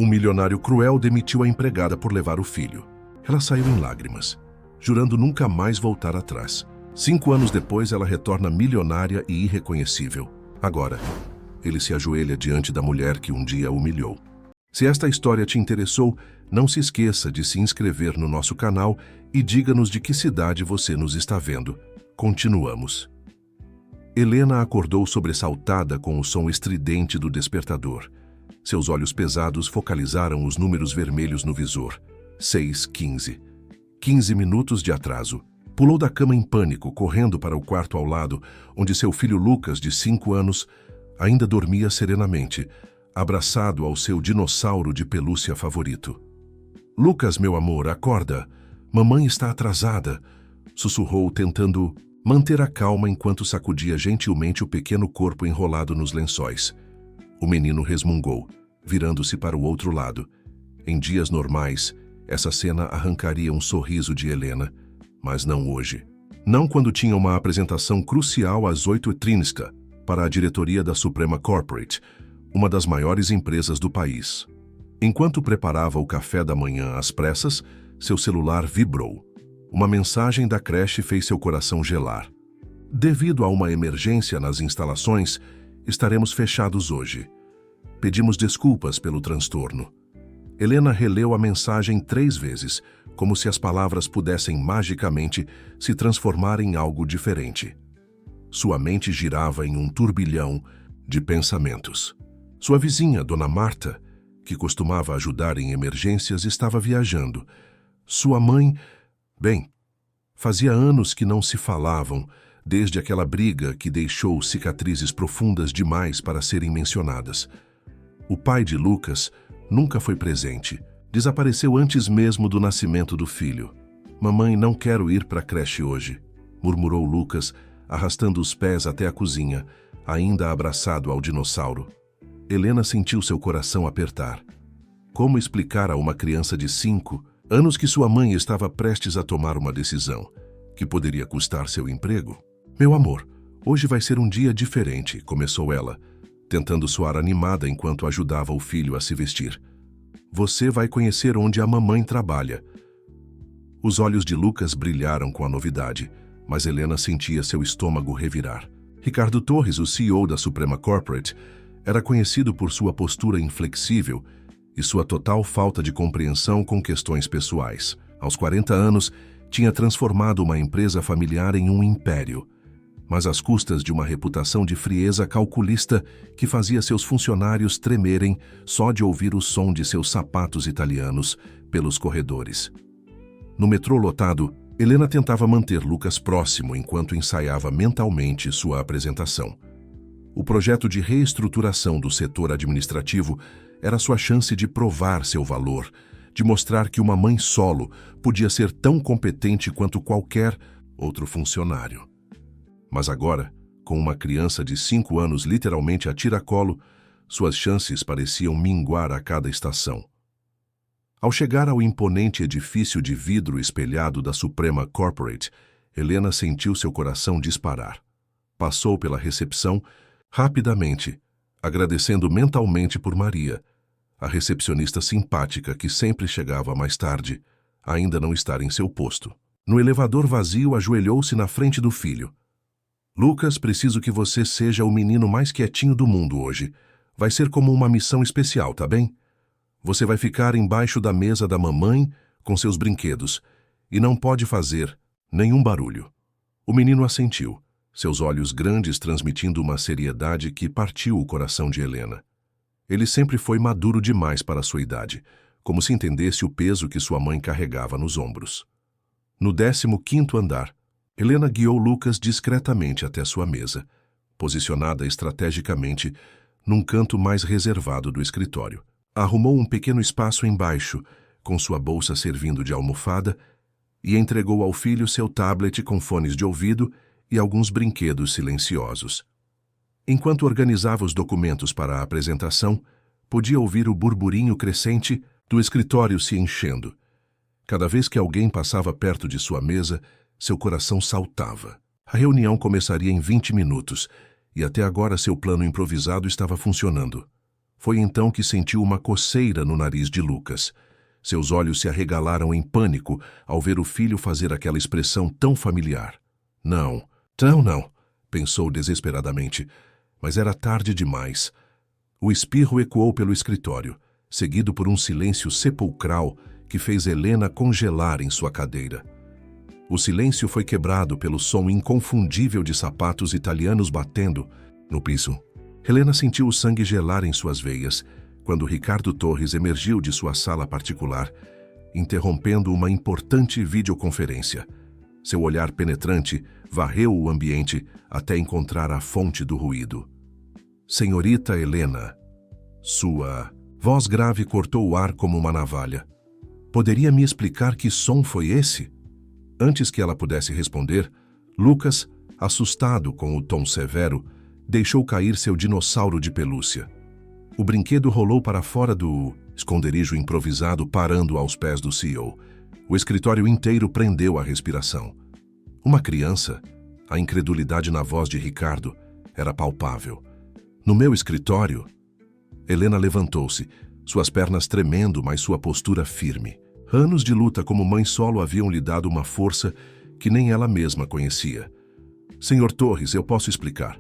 Um milionário cruel demitiu a empregada por levar o filho. Ela saiu em lágrimas, jurando nunca mais voltar atrás. 5 anos depois, ela retorna milionária e irreconhecível. Agora, ele se ajoelha diante da mulher que um dia a humilhou. Se esta história te interessou, não se esqueça de se inscrever no nosso canal e diga-nos de que cidade você nos está vendo. Continuamos. Helena acordou sobressaltada com o som estridente do despertador. Seus olhos pesados focalizaram os números vermelhos no visor. 6:15. 15 minutos de atraso. Pulou da cama em pânico, correndo para o quarto ao lado, onde seu filho Lucas, de 5 anos, ainda dormia serenamente, abraçado ao seu dinossauro de pelúcia favorito. "Lucas, meu amor, acorda. Mamãe está atrasada", sussurrou, tentando manter a calma enquanto sacudia gentilmente o pequeno corpo enrolado nos lençóis. O menino resmungou, virando-se para o outro lado. Em dias normais, essa cena arrancaria um sorriso de Helena, mas não hoje. Não quando tinha uma apresentação crucial às 8h30 para a diretoria da Suprema Corporate, uma das maiores empresas do país. Enquanto preparava o café da manhã às pressas, seu celular vibrou. Uma mensagem da creche fez seu coração gelar. "Devido a uma emergência nas instalações, estaremos fechados hoje. Pedimos desculpas pelo transtorno." Helena releu a mensagem 3 vezes, como se as palavras pudessem magicamente se transformar em algo diferente. Sua mente girava em um turbilhão de pensamentos. Sua vizinha, Dona Marta, que costumava ajudar em emergências, estava viajando. Sua mãe... Bem, fazia anos que não se falavam, desde aquela briga que deixou cicatrizes profundas demais para serem mencionadas. O pai de Lucas nunca foi presente. Desapareceu antes mesmo do nascimento do filho. "Mamãe, não quero ir para a creche hoje", murmurou Lucas, arrastando os pés até a cozinha, ainda abraçado ao dinossauro. Helena sentiu seu coração apertar. Como explicar a uma criança de 5 anos que sua mãe estava prestes a tomar uma decisão que poderia custar seu emprego? "Meu amor, hoje vai ser um dia diferente", começou ela, tentando soar animada enquanto ajudava o filho a se vestir. "Você vai conhecer onde a mamãe trabalha." Os olhos de Lucas brilharam com a novidade, mas Helena sentia seu estômago revirar. Ricardo Torres, o CEO da Suprema Corporate, era conhecido por sua postura inflexível e sua total falta de compreensão com questões pessoais. Aos 40 anos, tinha transformado uma empresa familiar em um império, mas às custas de uma reputação de frieza calculista que fazia seus funcionários tremerem só de ouvir o som de seus sapatos italianos pelos corredores. No metrô lotado, Helena tentava manter Lucas próximo enquanto ensaiava mentalmente sua apresentação. O projeto de reestruturação do setor administrativo era sua chance de provar seu valor, de mostrar que uma mãe solo podia ser tão competente quanto qualquer outro funcionário. Mas agora, com uma criança de 5 anos literalmente a tiracolo, suas chances pareciam minguar a cada estação. Ao chegar ao imponente edifício de vidro espelhado da Suprema Corporate, Helena sentiu seu coração disparar. Passou pela recepção rapidamente, agradecendo mentalmente por Maria, a recepcionista simpática que sempre chegava mais tarde, ainda não estar em seu posto. No elevador vazio, ajoelhou-se na frente do filho. "Lucas, preciso que você seja o menino mais quietinho do mundo hoje. Vai ser como uma missão especial, tá bem? Você vai ficar embaixo da mesa da mamãe com seus brinquedos e não pode fazer nenhum barulho." O menino assentiu, seus olhos grandes transmitindo uma seriedade que partiu o coração de Helena. Ele sempre foi maduro demais para sua idade, como se entendesse o peso que sua mãe carregava nos ombros. No 15º andar, Helena guiou Lucas discretamente até sua mesa, posicionada estrategicamente num canto mais reservado do escritório. Arrumou um pequeno espaço embaixo, com sua bolsa servindo de almofada, e entregou ao filho seu tablet com fones de ouvido e alguns brinquedos silenciosos. Enquanto organizava os documentos para a apresentação, podia ouvir o burburinho crescente do escritório se enchendo. Cada vez que alguém passava perto de sua mesa, seu coração saltava. A reunião começaria em 20 minutos, e até agora seu plano improvisado estava funcionando. Foi então que sentiu uma coceira no nariz de Lucas. Seus olhos se arregalaram em pânico ao ver o filho fazer aquela expressão tão familiar. Não, pensou desesperadamente, mas era tarde demais. O espirro ecoou pelo escritório, seguido por um silêncio sepulcral que fez Helena congelar em sua cadeira. O silêncio foi quebrado pelo som inconfundível de sapatos italianos batendo no piso. Helena sentiu o sangue gelar em suas veias quando Ricardo Torres emergiu de sua sala particular, interrompendo uma importante videoconferência. Seu olhar penetrante varreu o ambiente até encontrar a fonte do ruído. Senhorita Helena, sua voz grave cortou o ar como uma navalha. Poderia me explicar que som foi esse? Antes que ela pudesse responder, Lucas, assustado com o tom severo, deixou cair seu dinossauro de pelúcia. O brinquedo rolou para fora do esconderijo improvisado, parando aos pés do CEO. O escritório inteiro prendeu a respiração. Uma criança? A incredulidade na voz de Ricardo era palpável. No meu escritório? Helena levantou-se, suas pernas tremendo, mas sua postura firme. Anos de luta como mãe solo haviam lhe dado uma força que nem ela mesma conhecia. Senhor Torres, eu posso explicar.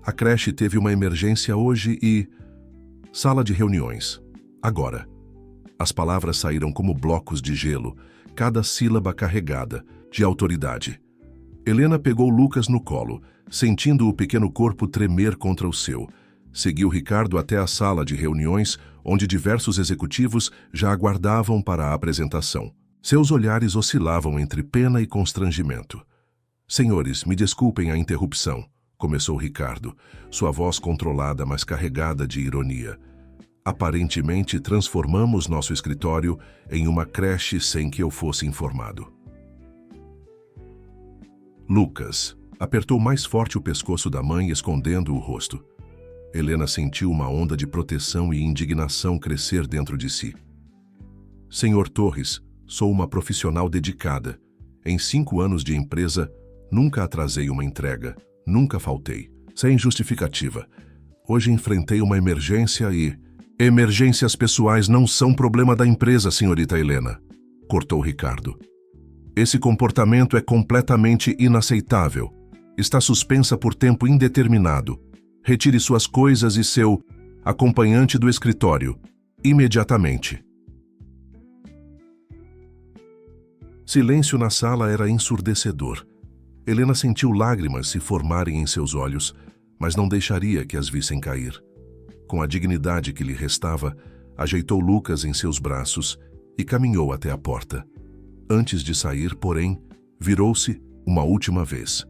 A creche teve uma emergência hoje e... Sala de reuniões. Agora. As palavras saíram como blocos de gelo, cada sílaba carregada de autoridade. Helena pegou Lucas no colo, sentindo o pequeno corpo tremer contra o seu. Seguiu Ricardo até a sala de reuniões, onde diversos executivos já aguardavam para a apresentação. Seus olhares oscilavam entre pena e constrangimento. Senhores, me desculpem a interrupção, começou Ricardo, sua voz controlada, mas carregada de ironia. Aparentemente, transformamos nosso escritório em uma creche sem que eu fosse informado. Lucas apertou mais forte o pescoço da mãe, escondendo o rosto. Helena sentiu uma onda de proteção e indignação crescer dentro de si. Senhor Torres, sou uma profissional dedicada. Em 5 anos de empresa, nunca atrasei uma entrega, nunca faltei, sem justificativa. Hoje enfrentei uma emergência e... Emergências pessoais não são problema da empresa, senhorita Helena, cortou Ricardo. Esse comportamento é completamente inaceitável. Está suspensa por tempo indeterminado. Retire suas coisas e seu acompanhante do escritório, imediatamente. Silêncio na sala era ensurdecedor. Helena sentiu lágrimas se formarem em seus olhos, mas não deixaria que as vissem cair. Com a dignidade que lhe restava, ajeitou Lucas em seus braços e caminhou até a porta. Antes de sair, porém, virou-se uma última vez.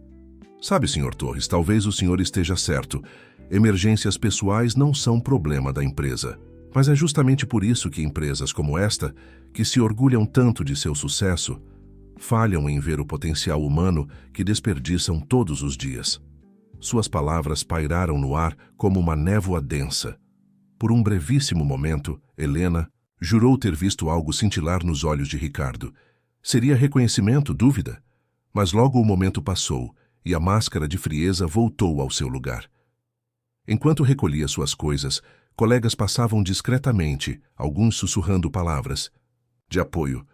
Sabe, senhor Torres, talvez o senhor esteja certo. Emergências pessoais não são problema da empresa. Mas é justamente por isso que empresas como esta, que se orgulham tanto de seu sucesso, falham em ver o potencial humano que desperdiçam todos os dias. Suas palavras pairaram no ar como uma névoa densa. Por um brevíssimo momento, Helena jurou ter visto algo cintilar nos olhos de Ricardo. Seria reconhecimento, dúvida? Mas logo o momento passou e a máscara de frieza voltou ao seu lugar. Enquanto recolhia suas coisas, colegas passavam discretamente, alguns sussurrando palavras de apoio,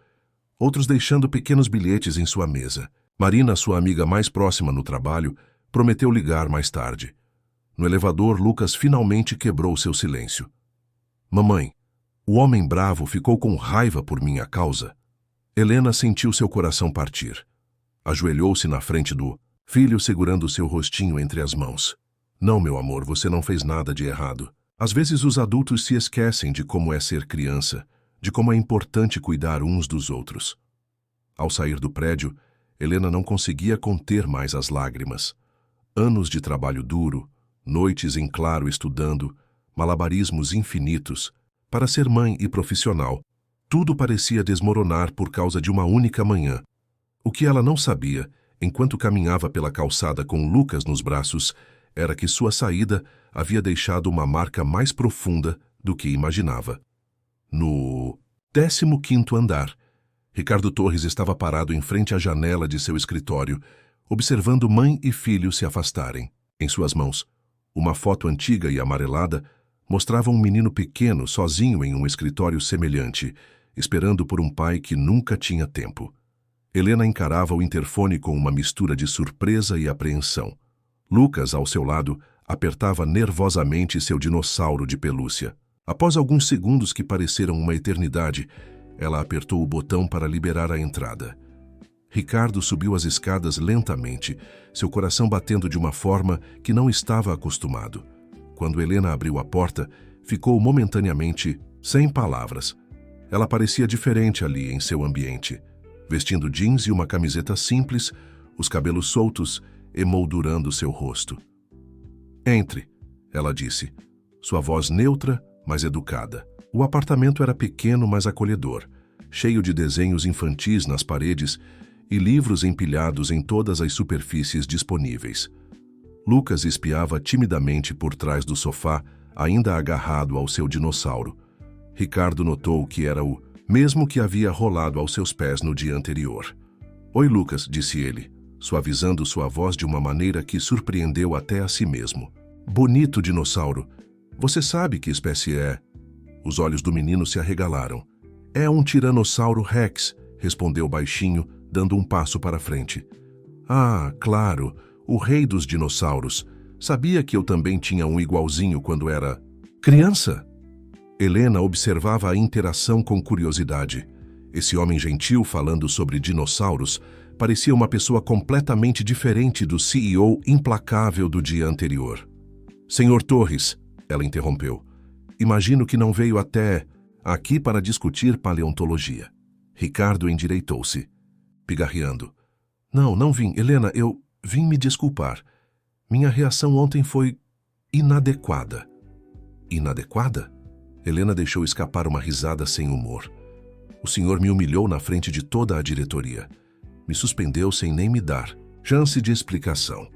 outros deixando pequenos bilhetes em sua mesa. Marina, sua amiga mais próxima no trabalho, prometeu ligar mais tarde. No elevador, Lucas finalmente quebrou seu silêncio. Mamãe, o homem bravo ficou com raiva por minha causa. Helena sentiu seu coração partir. Ajoelhou-se na frente do filho, segurando seu rostinho entre as mãos. Não, meu amor, você não fez nada de errado. Às vezes os adultos se esquecem de como é ser criança, de como é importante cuidar uns dos outros. Ao sair do prédio, Helena não conseguia conter mais as lágrimas. Anos de trabalho duro, noites em claro estudando, malabarismos infinitos, para ser mãe e profissional, tudo parecia desmoronar por causa de uma única manhã. O que ela não sabia, enquanto caminhava pela calçada com Lucas nos braços, era que sua saída havia deixado uma marca mais profunda do que imaginava. No 15º andar, Ricardo Torres estava parado em frente à janela de seu escritório, observando mãe e filho se afastarem. Em suas mãos, uma foto antiga e amarelada Mostrava um menino pequeno sozinho em um escritório semelhante, esperando por um pai que nunca tinha tempo. Helena encarava o interfone com uma mistura de surpresa e apreensão. Lucas, ao seu lado, apertava nervosamente seu dinossauro de pelúcia. Após alguns segundos que pareceram uma eternidade, ela apertou o botão para liberar a entrada. Ricardo subiu as escadas lentamente, seu coração batendo de uma forma que não estava acostumado. Quando Helena abriu a porta, ficou momentaneamente sem palavras. Ela parecia diferente ali em seu ambiente, vestindo jeans e uma camiseta simples, os cabelos soltos emoldurando seu rosto. "Entre", ela disse, sua voz neutra, mas educada. O apartamento era pequeno, mas acolhedor, cheio de desenhos infantis nas paredes e livros empilhados em todas as superfícies disponíveis. Lucas espiava timidamente por trás do sofá, ainda agarrado ao seu dinossauro. Ricardo notou que era o mesmo que havia rolado aos seus pés no dia anterior. "Oi, Lucas", disse ele, suavizando sua voz de uma maneira que surpreendeu até a si mesmo. "Bonito dinossauro. Você sabe que espécie é?" Os olhos do menino se arregalaram. "É um Tiranossauro Rex", respondeu baixinho, dando um passo para frente. "Ah, claro, o rei dos dinossauros. Sabia que eu também tinha um igualzinho quando era criança?" Helena observava a interação com curiosidade. Esse homem gentil falando sobre dinossauros parecia uma pessoa completamente diferente do CEO implacável do dia anterior. "Senhor Torres", ela interrompeu, "imagino que não veio até aqui para discutir paleontologia." Ricardo endireitou-se, pigarreando. Não vim. Helena, eu vim me desculpar. Minha reação ontem foi inadequada." "Inadequada?" Helena deixou escapar uma risada sem humor. "O senhor me humilhou na frente de toda a diretoria. Me suspendeu sem nem me dar chance de explicação.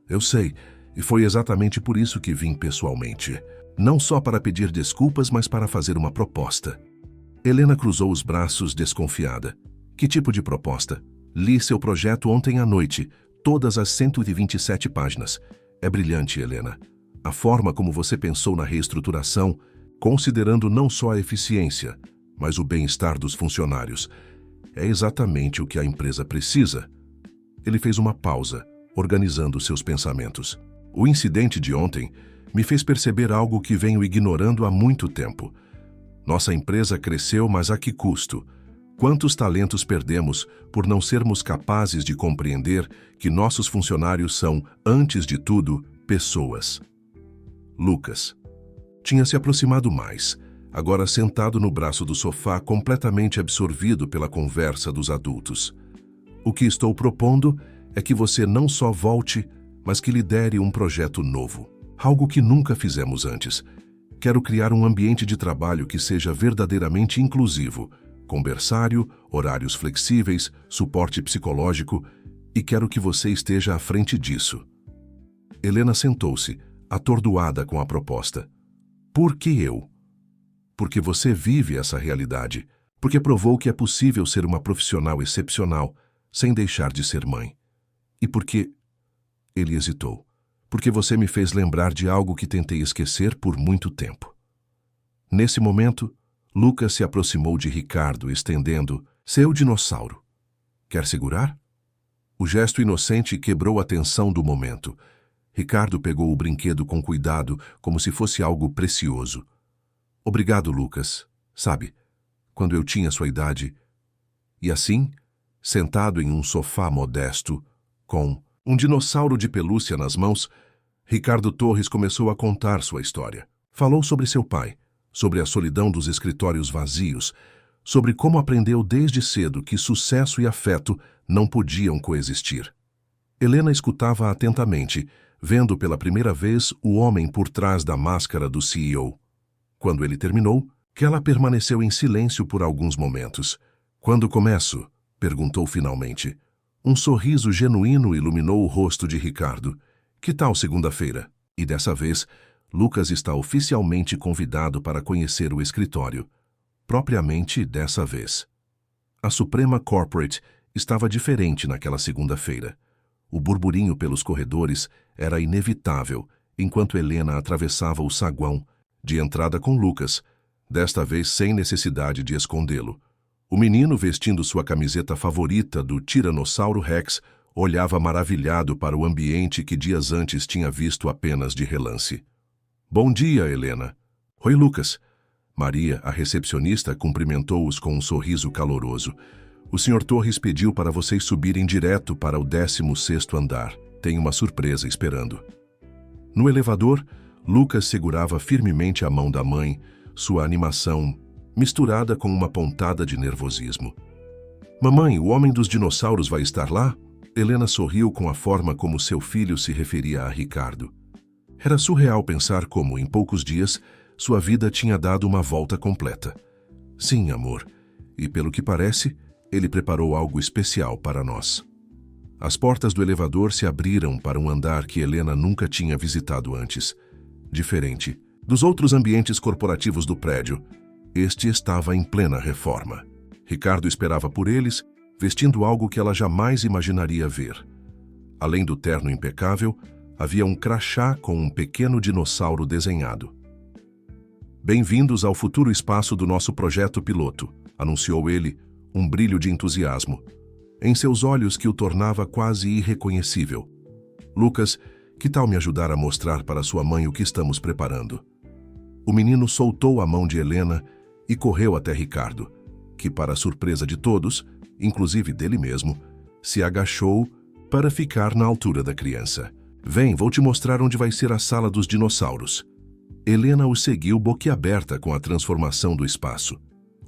Eu sei, e foi exatamente por isso que vim pessoalmente. Não só para pedir desculpas, mas para fazer uma proposta." Helena cruzou os braços desconfiada. "Que tipo de proposta?" "Li seu projeto ontem à noite, todas as 127 páginas. É brilhante, Helena. A forma como você pensou na reestruturação, considerando não só a eficiência, mas o bem-estar dos funcionários, é exatamente o que a empresa precisa." Ele fez uma pausa, organizando seus pensamentos. "O incidente de ontem me fez perceber algo que venho ignorando há muito tempo. Nossa empresa cresceu, mas a que custo? Quantos talentos perdemos por não sermos capazes de compreender que nossos funcionários são, antes de tudo, pessoas?" Lucas tinha se aproximado mais, agora sentado no braço do sofá, completamente absorvido pela conversa dos adultos. "O que estou propondo é que você não só volte, mas que lidere um projeto novo. Algo que nunca fizemos antes. Quero criar um ambiente de trabalho que seja verdadeiramente inclusivo, com berçário, horários flexíveis, suporte psicológico, e quero que você esteja à frente disso." Helena sentou-se, atordoada com a proposta. "Por que eu?" "Porque você vive essa realidade, porque provou que é possível ser uma profissional excepcional, sem deixar de ser mãe. E porque..." Ele hesitou. "Porque você me fez lembrar de algo que tentei esquecer por muito tempo." Nesse momento, Lucas se aproximou de Ricardo, estendendo seu dinossauro. "Quer segurar?" O gesto inocente quebrou a tensão do momento. Ricardo pegou o brinquedo com cuidado, como se fosse algo precioso. "Obrigado, Lucas. Sabe, quando eu tinha sua idade..." E assim, sentado em um sofá modesto, com um dinossauro de pelúcia nas mãos, Ricardo Torres começou a contar sua história. Falou sobre seu pai, sobre a solidão dos escritórios vazios, sobre como aprendeu desde cedo que sucesso e afeto não podiam coexistir. Helena escutava atentamente, vendo pela primeira vez o homem por trás da máscara do CEO. Quando ele terminou, ela permaneceu em silêncio por alguns momentos. "Quando começo?" perguntou finalmente. Um sorriso genuíno iluminou o rosto de Ricardo. "Que tal segunda-feira?" E dessa vez, Lucas está oficialmente convidado para conhecer o escritório. Propriamente dessa vez. A Suprema Corporate estava diferente naquela segunda-feira. O burburinho pelos corredores era inevitável, enquanto Helena atravessava o saguão, de entrada com Lucas, desta vez sem necessidade de escondê-lo. O menino, vestindo sua camiseta favorita do Tiranossauro Rex, olhava maravilhado para o ambiente que dias antes tinha visto apenas de relance. Bom dia, Helena. Oi, Lucas. Maria, a recepcionista, cumprimentou-os com um sorriso caloroso. O Sr. Torres pediu para vocês subirem direto para o 16º andar. Tem uma surpresa esperando. No elevador, Lucas segurava firmemente a mão da mãe, sua animação misturada com uma pontada de nervosismo. Mamãe, o homem dos dinossauros vai estar lá? Helena sorriu com a forma como seu filho se referia a Ricardo. Era surreal pensar como, em poucos dias, sua vida tinha dado uma volta completa. Sim, amor, e pelo que parece, ele preparou algo especial para nós. As portas do elevador se abriram para um andar que Helena nunca tinha visitado antes. Diferente dos outros ambientes corporativos do prédio, este estava em plena reforma. Ricardo esperava por eles, vestindo algo que ela jamais imaginaria ver. Além do terno impecável, havia um crachá com um pequeno dinossauro desenhado. Bem-vindos ao futuro espaço do nosso projeto piloto, anunciou ele, um brilho de entusiasmo, em seus olhos que o tornava quase irreconhecível. Lucas, que tal me ajudar a mostrar para sua mãe o que estamos preparando? O menino soltou a mão de Helena e correu até Ricardo, que, para surpresa de todos, inclusive dele mesmo, se agachou para ficar na altura da criança. Vem, vou te mostrar onde vai ser a sala dos dinossauros. Helena o seguiu boquiaberta com a transformação do espaço.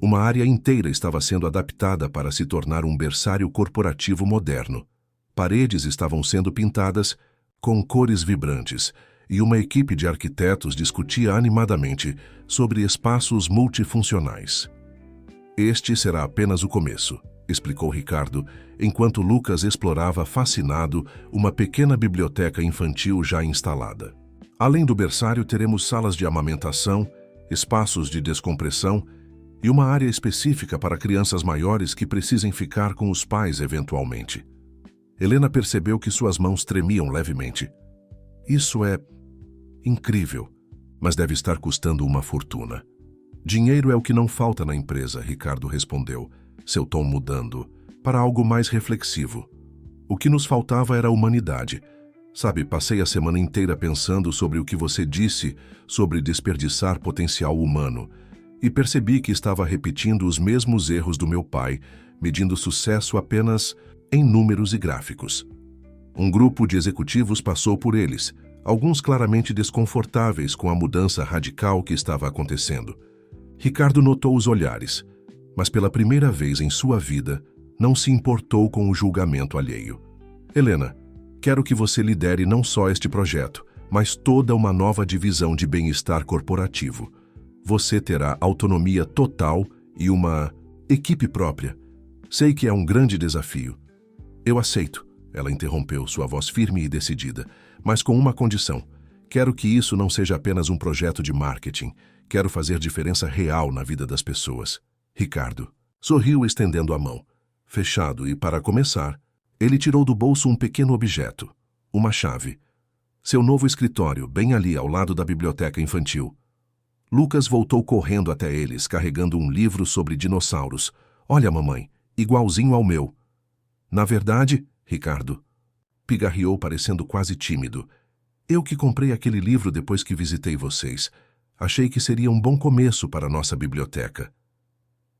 Uma área inteira estava sendo adaptada para se tornar um berçário corporativo moderno. Paredes estavam sendo pintadas com cores vibrantes, e uma equipe de arquitetos discutia animadamente sobre espaços multifuncionais. Este será apenas o começo, explicou Ricardo, enquanto Lucas explorava fascinado uma pequena biblioteca infantil já instalada. Além do berçário, teremos salas de amamentação, espaços de descompressão e uma área específica para crianças maiores que precisem ficar com os pais eventualmente. Helena percebeu que suas mãos tremiam levemente. Isso é incrível, mas deve estar custando uma fortuna. Dinheiro é o que não falta na empresa, Ricardo respondeu, seu tom mudando, para algo mais reflexivo. O que nos faltava era a humanidade. Sabe, passei a semana inteira pensando sobre o que você disse sobre desperdiçar potencial humano e percebi que estava repetindo os mesmos erros do meu pai, medindo sucesso apenas em números e gráficos. Um grupo de executivos passou por eles, alguns claramente desconfortáveis com a mudança radical que estava acontecendo. Ricardo notou os olhares, mas pela primeira vez em sua vida, não se importou com o julgamento alheio. Helena, quero que você lidere não só este projeto, mas toda uma nova divisão de bem-estar corporativo. Você terá autonomia total e uma equipe própria. Sei que é um grande desafio. Eu aceito, ela interrompeu, sua voz firme e decidida, mas com uma condição. Quero que isso não seja apenas um projeto de marketing. Quero fazer diferença real na vida das pessoas. Ricardo sorriu estendendo a mão. Fechado e, para começar, ele tirou do bolso um pequeno objeto, uma chave. Seu novo escritório, bem ali ao lado da biblioteca infantil. Lucas voltou correndo até eles, carregando um livro sobre dinossauros. Olha, mamãe, igualzinho ao meu. Na verdade, Ricardo, pigarreou parecendo quase tímido. Eu que comprei aquele livro depois que visitei vocês. Achei que seria um bom começo para nossa biblioteca.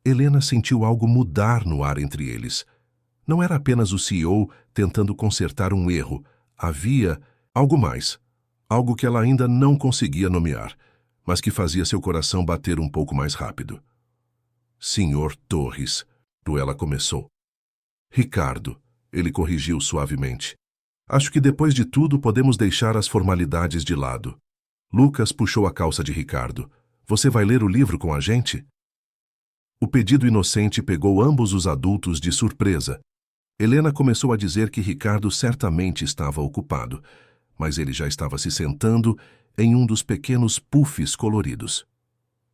Helena sentiu algo mudar no ar entre eles. Não era apenas o CEO tentando consertar um erro. Havia algo mais. Algo que ela ainda não conseguia nomear, mas que fazia seu coração bater um pouco mais rápido. Senhor Torres, ela começou. Ricardo, ele corrigiu suavemente. Acho que depois de tudo podemos deixar as formalidades de lado. Lucas puxou a calça de Ricardo. Você vai ler o livro com a gente? O pedido inocente pegou ambos os adultos de surpresa. Helena começou a dizer que Ricardo certamente estava ocupado, mas ele já estava se sentando em um dos pequenos puffs coloridos.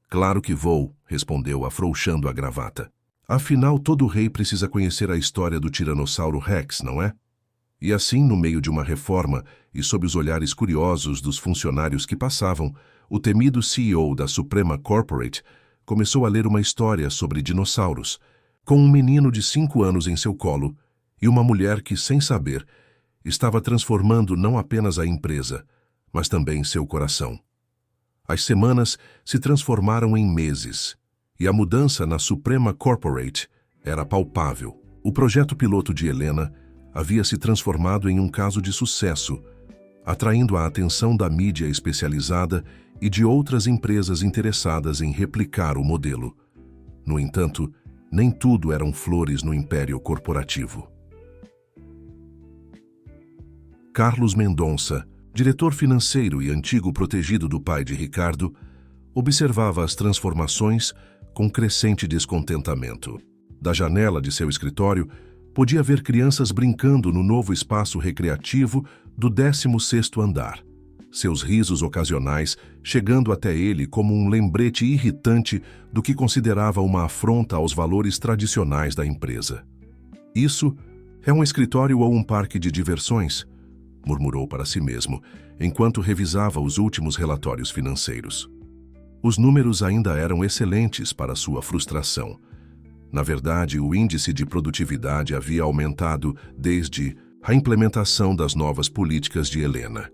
Claro que vou, respondeu, afrouxando a gravata. Afinal, todo rei precisa conhecer a história do Tiranossauro Rex, não é? E assim, no meio de uma reforma e sob os olhares curiosos dos funcionários que passavam, o temido CEO da Suprema Corporate começou a ler uma história sobre dinossauros, com um menino de 5 anos em seu colo e uma mulher que, sem saber, estava transformando não apenas a empresa, mas também seu coração. As semanas se transformaram em meses, e a mudança na Suprema Corporate era palpável. O projeto piloto de Helena havia se transformado em um caso de sucesso, atraindo a atenção da mídia especializada e de outras empresas interessadas em replicar o modelo. No entanto, nem tudo eram flores no império corporativo. Carlos Mendonça, diretor financeiro e antigo protegido do pai de Ricardo, observava as transformações com crescente descontentamento. Da janela de seu escritório, podia ver crianças brincando no novo espaço recreativo do 16º andar. Seus risos ocasionais chegando até ele como um lembrete irritante do que considerava uma afronta aos valores tradicionais da empresa. Isso é um escritório ou um parque de diversões? Murmurou para si mesmo, enquanto revisava os últimos relatórios financeiros. Os números ainda eram excelentes para sua frustração. Na verdade, o índice de produtividade havia aumentado desde a implementação das novas políticas de Helena.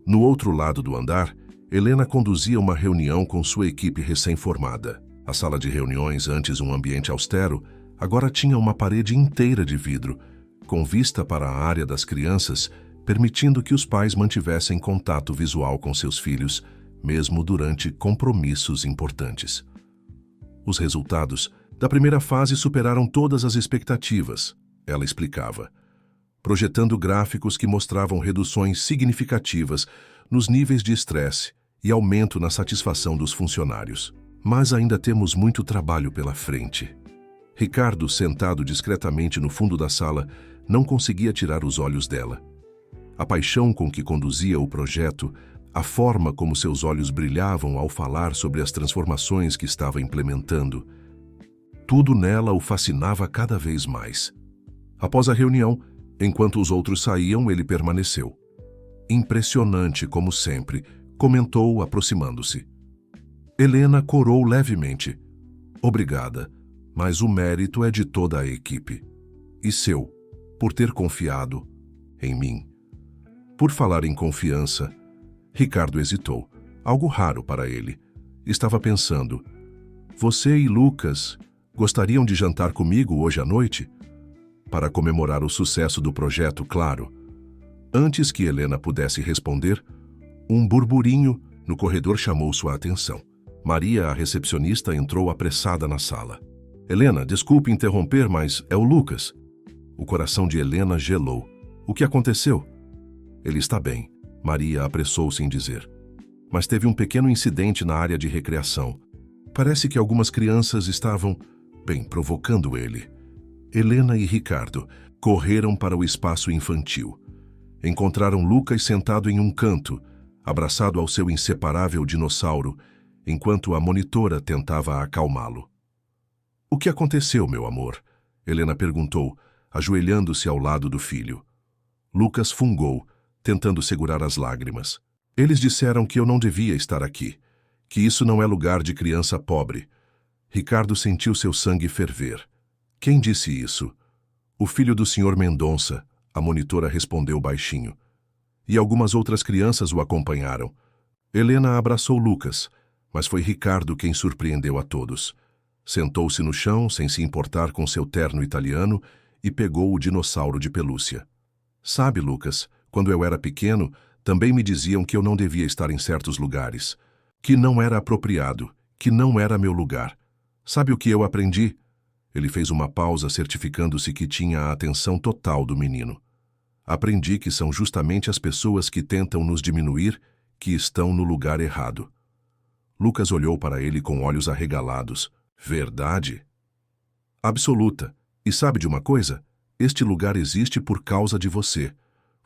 No outro lado do andar, Helena conduzia uma reunião com sua equipe recém-formada. A sala de reuniões, antes um ambiente austero, agora tinha uma parede inteira de vidro, com vista para a área das crianças, permitindo que os pais mantivessem contato visual com seus filhos, mesmo durante compromissos importantes. Os resultados da primeira fase superaram todas as expectativas, ela explicava, projetando gráficos que mostravam reduções significativas nos níveis de estresse e aumento na satisfação dos funcionários. Mas ainda temos muito trabalho pela frente. Ricardo, sentado discretamente no fundo da sala, não conseguia tirar os olhos dela. A paixão com que conduzia o projeto, a forma como seus olhos brilhavam ao falar sobre as transformações que estava implementando, tudo nela o fascinava cada vez mais. Após a reunião, enquanto os outros saíam, ele permaneceu. Impressionante, como sempre, comentou, aproximando-se. Helena corou levemente. Obrigada, mas o mérito é de toda a equipe. E seu, por ter confiado em mim. Por falar em confiança, Ricardo hesitou, algo raro para ele. Estava pensando, você e Lucas gostariam de jantar comigo hoje à noite? Para comemorar o sucesso do projeto, claro. Antes que Helena pudesse responder, um burburinho no corredor chamou sua atenção. Maria, a recepcionista, entrou apressada na sala. Helena, desculpe interromper, mas é o Lucas. O coração de Helena gelou. O que aconteceu? Ele está bem, Maria apressou-se em dizer. Mas teve um pequeno incidente na área de recreação. Parece que algumas crianças estavam, provocando ele. Helena e Ricardo correram para o espaço infantil. Encontraram Lucas sentado em um canto, abraçado ao seu inseparável dinossauro, enquanto a monitora tentava acalmá-lo. O que aconteceu, meu amor? Helena perguntou, ajoelhando-se ao lado do filho. Lucas fungou, tentando segurar as lágrimas. Eles disseram que eu não devia estar aqui, que isso não é lugar de criança pobre. Ricardo sentiu seu sangue ferver. Quem disse isso? O filho do Sr. Mendonça, a monitora respondeu baixinho. E algumas outras crianças o acompanharam. Helena abraçou Lucas, mas foi Ricardo quem surpreendeu a todos. Sentou-se no chão, sem se importar com seu terno italiano, e pegou o dinossauro de pelúcia. Sabe, Lucas, quando eu era pequeno, também me diziam que eu não devia estar em certos lugares, que não era apropriado, que não era meu lugar. Sabe o que eu aprendi? Ele fez uma pausa, certificando-se que tinha a atenção total do menino. Aprendi que são justamente as pessoas que tentam nos diminuir que estão no lugar errado. Lucas olhou para ele com olhos arregalados. Verdade? Absoluta. E sabe de uma coisa? Este lugar existe por causa de você.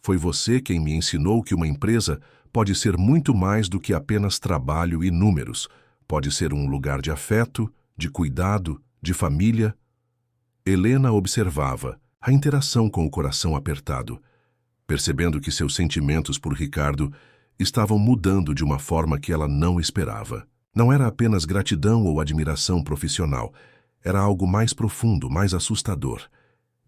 Foi você quem me ensinou que uma empresa pode ser muito mais do que apenas trabalho e números. Pode ser um lugar de afeto, de cuidado, de família. Helena observava a interação com o coração apertado. Percebendo que seus sentimentos por Ricardo estavam mudando de uma forma que ela não esperava. Não era apenas gratidão ou admiração profissional, era algo mais profundo, mais assustador.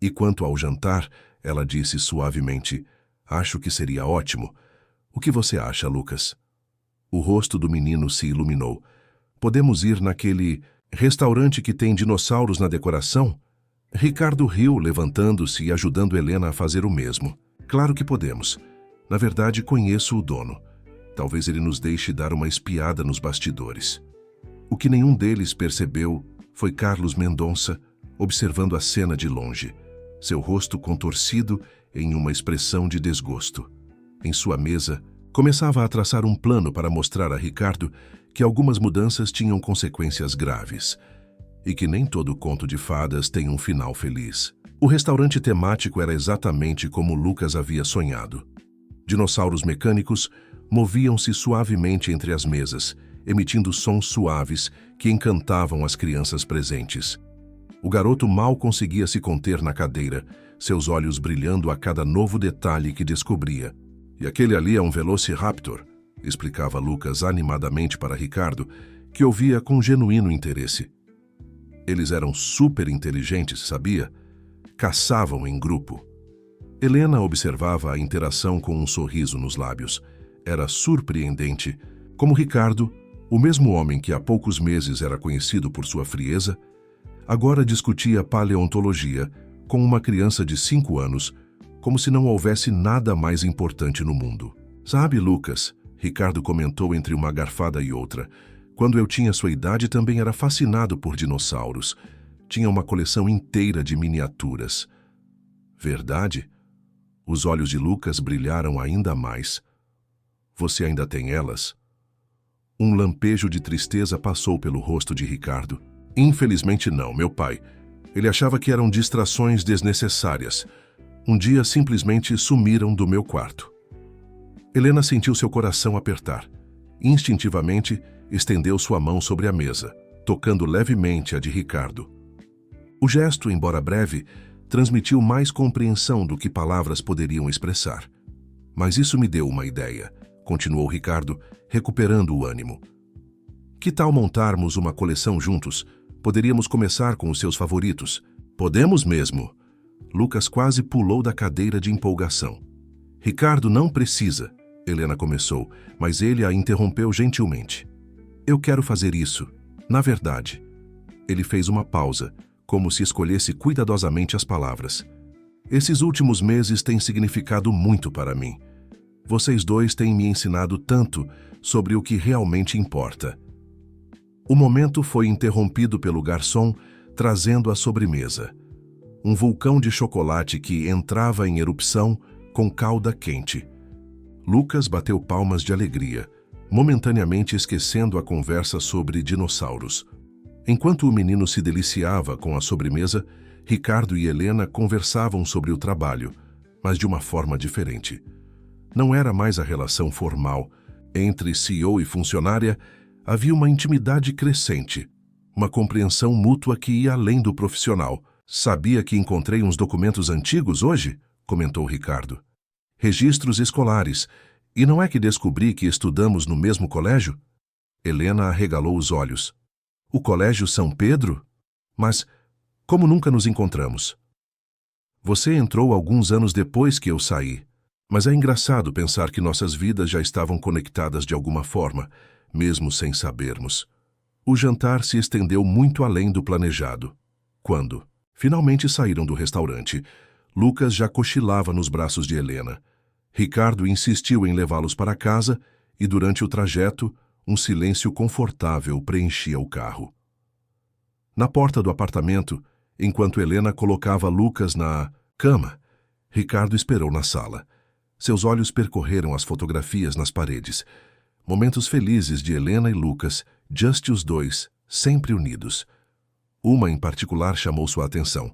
E quanto ao jantar, ela disse suavemente: "Acho que seria ótimo. O que você acha, Lucas?" O rosto do menino se iluminou. "Podemos ir naquele restaurante que tem dinossauros na decoração?" Ricardo riu, levantando-se e ajudando Helena a fazer o mesmo. "Claro que podemos. Na verdade, conheço o dono. Talvez ele nos deixe dar uma espiada nos bastidores." O que nenhum deles percebeu foi Carlos Mendonça observando a cena de longe, seu rosto contorcido em uma expressão de desgosto. Em sua mesa, começava a traçar um plano para mostrar a Ricardo que algumas mudanças tinham consequências graves e que nem todo conto de fadas tem um final feliz. O restaurante temático era exatamente como Lucas havia sonhado. Dinossauros mecânicos moviam-se suavemente entre as mesas, emitindo sons suaves que encantavam as crianças presentes. O garoto mal conseguia se conter na cadeira, seus olhos brilhando a cada novo detalhe que descobria. "E aquele ali é um Velociraptor", explicava Lucas animadamente para Ricardo, que ouvia com genuíno interesse. "Eles eram super inteligentes, sabia? Caçavam em grupo." Helena observava a interação com um sorriso nos lábios. Era surpreendente como Ricardo, o mesmo homem que há poucos meses era conhecido por sua frieza, agora discutia paleontologia com uma criança de 5 anos, como se não houvesse nada mais importante no mundo. "Sabe, Lucas", Ricardo comentou entre uma garfada e outra, "quando eu tinha sua idade também era fascinado por dinossauros. Tinha uma coleção inteira de miniaturas." "Verdade?" Os olhos de Lucas brilharam ainda mais. "Você ainda tem elas?" Um lampejo de tristeza passou pelo rosto de Ricardo. "Infelizmente não, meu pai. Ele achava que eram distrações desnecessárias. Um dia simplesmente sumiram do meu quarto." Helena sentiu seu coração apertar. Instintivamente, estendeu sua mão sobre a mesa, tocando levemente a de Ricardo. O gesto, embora breve, transmitiu mais compreensão do que palavras poderiam expressar. "Mas isso me deu uma ideia", continuou Ricardo, recuperando o ânimo. "Que tal montarmos uma coleção juntos? Poderíamos começar com os seus favoritos." "Podemos mesmo." Lucas quase pulou da cadeira de empolgação. "Ricardo não precisa", Helena começou, mas ele a interrompeu gentilmente. "Eu quero fazer isso. Na verdade." Ele fez uma pausa, como se escolhesse cuidadosamente as palavras. "Esses últimos meses têm significado muito para mim. Vocês dois têm me ensinado tanto sobre o que realmente importa." O momento foi interrompido pelo garçom trazendo a sobremesa. Um vulcão de chocolate que entrava em erupção com calda quente. Lucas bateu palmas de alegria, momentaneamente esquecendo a conversa sobre dinossauros. Enquanto o menino se deliciava com a sobremesa, Ricardo e Helena conversavam sobre o trabalho, mas de uma forma diferente. Não era mais a relação formal. Entre CEO e funcionária, havia uma intimidade crescente, uma compreensão mútua que ia além do profissional. "Sabia que encontrei uns documentos antigos hoje?" comentou Ricardo. "Registros escolares. E não é que descobri que estudamos no mesmo colégio?" Helena arregalou os olhos. "O Colégio São Pedro? Mas como nunca nos encontramos?" "Você entrou alguns anos depois que eu saí. Mas é engraçado pensar que nossas vidas já estavam conectadas de alguma forma, mesmo sem sabermos." O jantar se estendeu muito além do planejado. Quando finalmente saíram do restaurante, Lucas já cochilava nos braços de Helena. Ricardo insistiu em levá-los para casa e, durante o trajeto, um silêncio confortável preenchia o carro. Na porta do apartamento, enquanto Helena colocava Lucas na cama, Ricardo esperou na sala. Seus olhos percorreram as fotografias nas paredes. Momentos felizes de Helena e Lucas, just os dois, sempre unidos. Uma em particular chamou sua atenção.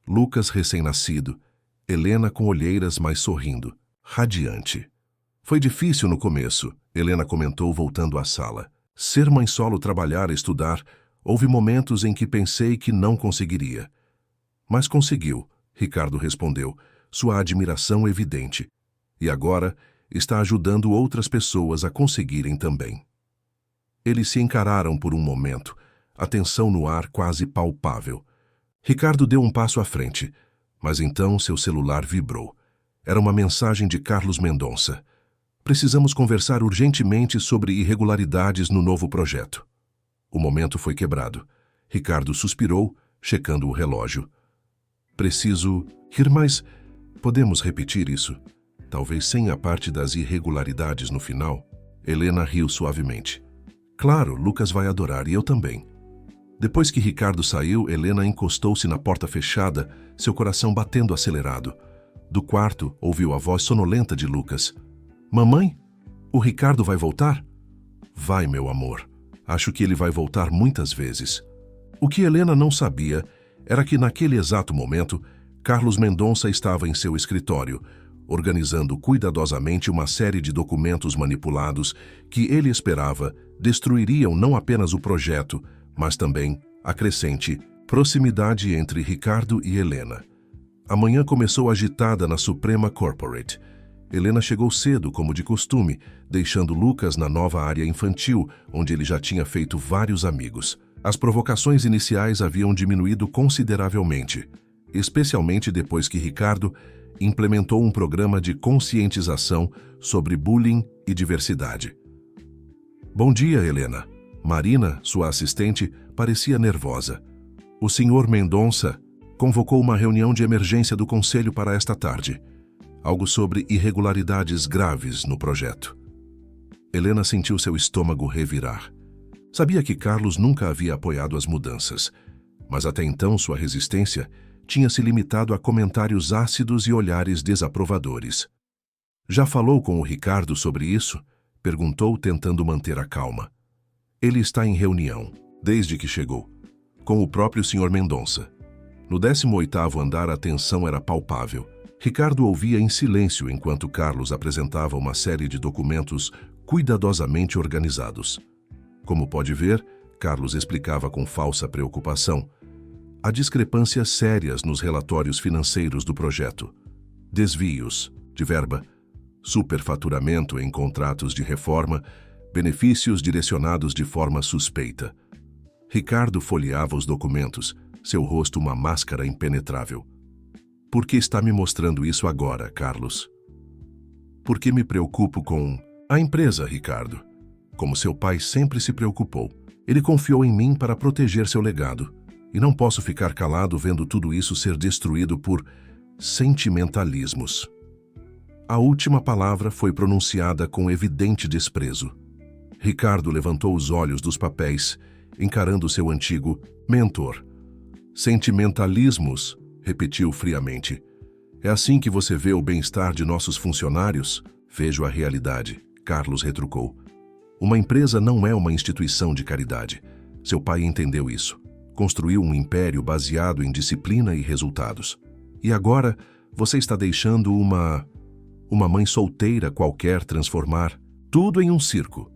Lucas recém-nascido, Helena com olheiras mas sorrindo, radiante. "Foi difícil no começo", Helena comentou voltando à sala. "Ser mãe solo, trabalhar, estudar, houve momentos em que pensei que não conseguiria." "Mas conseguiu", Ricardo respondeu, sua admiração evidente. "E agora, está ajudando outras pessoas a conseguirem também. Eles se encararam por um momento, a tensão no ar quase palpável. Ricardo deu um passo à frente, mas então seu celular vibrou. Era uma mensagem de Carlos Mendonça. Precisamos conversar urgentemente sobre irregularidades no novo projeto. O momento foi quebrado. Ricardo suspirou, checando o relógio. Preciso ir, mas podemos repetir isso? Talvez sem a parte das irregularidades no final. Helena riu suavemente. Claro, Lucas vai adorar e eu também. Depois que Ricardo saiu, Helena encostou-se na porta fechada, seu coração batendo acelerado. Do quarto, ouviu a voz sonolenta de Lucas. Mamãe, o Ricardo vai voltar? Vai, meu amor. Acho que ele vai voltar muitas vezes. O que Helena não sabia era que naquele exato momento, Carlos Mendonça estava em seu escritório, organizando cuidadosamente uma série de documentos manipulados que ele esperava destruiriam não apenas o projeto, mas também a crescente proximidade entre Ricardo e Helena. A manhã começou agitada na Suprema Corporate. Helena chegou cedo, como de costume, deixando Lucas na nova área infantil, onde ele já tinha feito vários amigos. As provocações iniciais haviam diminuído consideravelmente, especialmente depois que Ricardo implementou um programa de conscientização sobre bullying e diversidade. Bom dia, Helena. Marina, sua assistente, parecia nervosa. O senhor Mendonça convocou uma reunião de emergência do conselho para esta tarde. Algo sobre irregularidades graves no projeto. Helena sentiu seu estômago revirar. Sabia que Carlos nunca havia apoiado as mudanças, mas até então sua resistência tinha se limitado a comentários ácidos e olhares desaprovadores. Já falou com o Ricardo sobre isso? Perguntou, tentando manter a calma. Ele está em reunião, desde que chegou, com o próprio Sr. Mendonça. No 18º andar a tensão era palpável. Ricardo ouvia em silêncio enquanto Carlos apresentava uma série de documentos cuidadosamente organizados. Como pode ver, Carlos explicava com falsa preocupação. Há discrepâncias sérias nos relatórios financeiros do projeto. Desvios de verba, superfaturamento em contratos de reforma, benefícios direcionados de forma suspeita. Ricardo folheava os documentos, seu rosto uma máscara impenetrável. Por que está me mostrando isso agora, Carlos? Porque me preocupo com a empresa, Ricardo. Como seu pai sempre se preocupou. Ele confiou em mim para proteger seu legado. E não posso ficar calado vendo tudo isso ser destruído por sentimentalismos. A última palavra foi pronunciada com evidente desprezo. Ricardo levantou os olhos dos papéis, encarando seu antigo mentor. Sentimentalismos, repetiu friamente. É assim que você vê o bem-estar de nossos funcionários? Vejo a realidade, Carlos retrucou. Uma empresa não é uma instituição de caridade. Seu pai entendeu isso. Construiu um império baseado em disciplina e resultados. E agora você está deixando uma mãe solteira qualquer transformar tudo em um circo.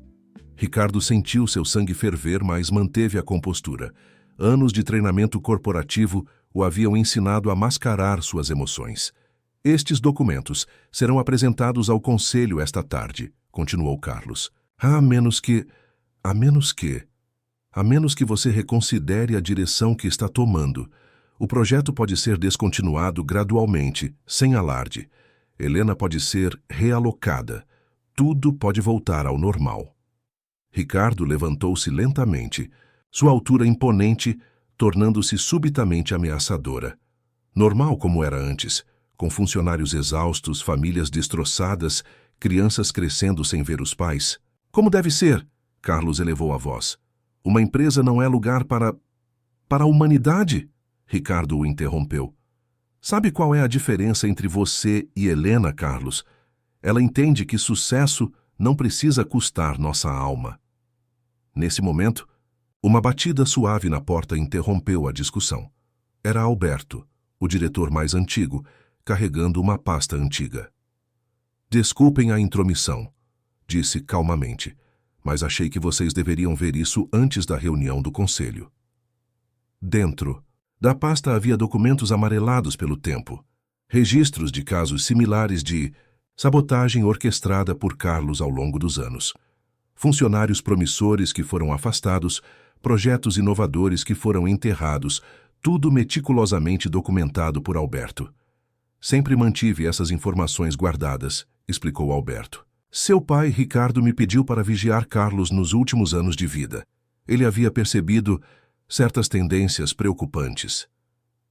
Ricardo sentiu seu sangue ferver, mas manteve a compostura. Anos de treinamento corporativo o haviam ensinado a mascarar suas emoções. Estes documentos serão apresentados ao conselho esta tarde, continuou Carlos. A menos que você reconsidere a direção que está tomando. O projeto pode ser descontinuado gradualmente, sem alarde. Helena pode ser realocada. Tudo pode voltar ao normal. Ricardo levantou-se lentamente, sua altura imponente, tornando-se subitamente ameaçadora. Normal como era antes, com funcionários exaustos, famílias destroçadas, crianças crescendo sem ver os pais. Como deve ser? Carlos elevou a voz. Uma empresa não é lugar para a humanidade? Ricardo o interrompeu. Sabe qual é a diferença entre você e Helena, Carlos? Ela entende que sucesso não precisa custar nossa alma. Nesse momento, uma batida suave na porta interrompeu a discussão. Era Alberto, o diretor mais antigo, carregando uma pasta antiga. Desculpem a intromissão, disse calmamente, mas achei que vocês deveriam ver isso antes da reunião do conselho. Dentro da pasta havia documentos amarelados pelo tempo, registros de casos similares de Sabotagem orquestrada por Carlos ao longo dos anos. Funcionários promissores que foram afastados, projetos inovadores que foram enterrados, tudo meticulosamente documentado por Alberto. Sempre mantive essas informações guardadas, explicou Alberto. Seu pai, Ricardo, me pediu para vigiar Carlos nos últimos anos de vida. Ele havia percebido certas tendências preocupantes.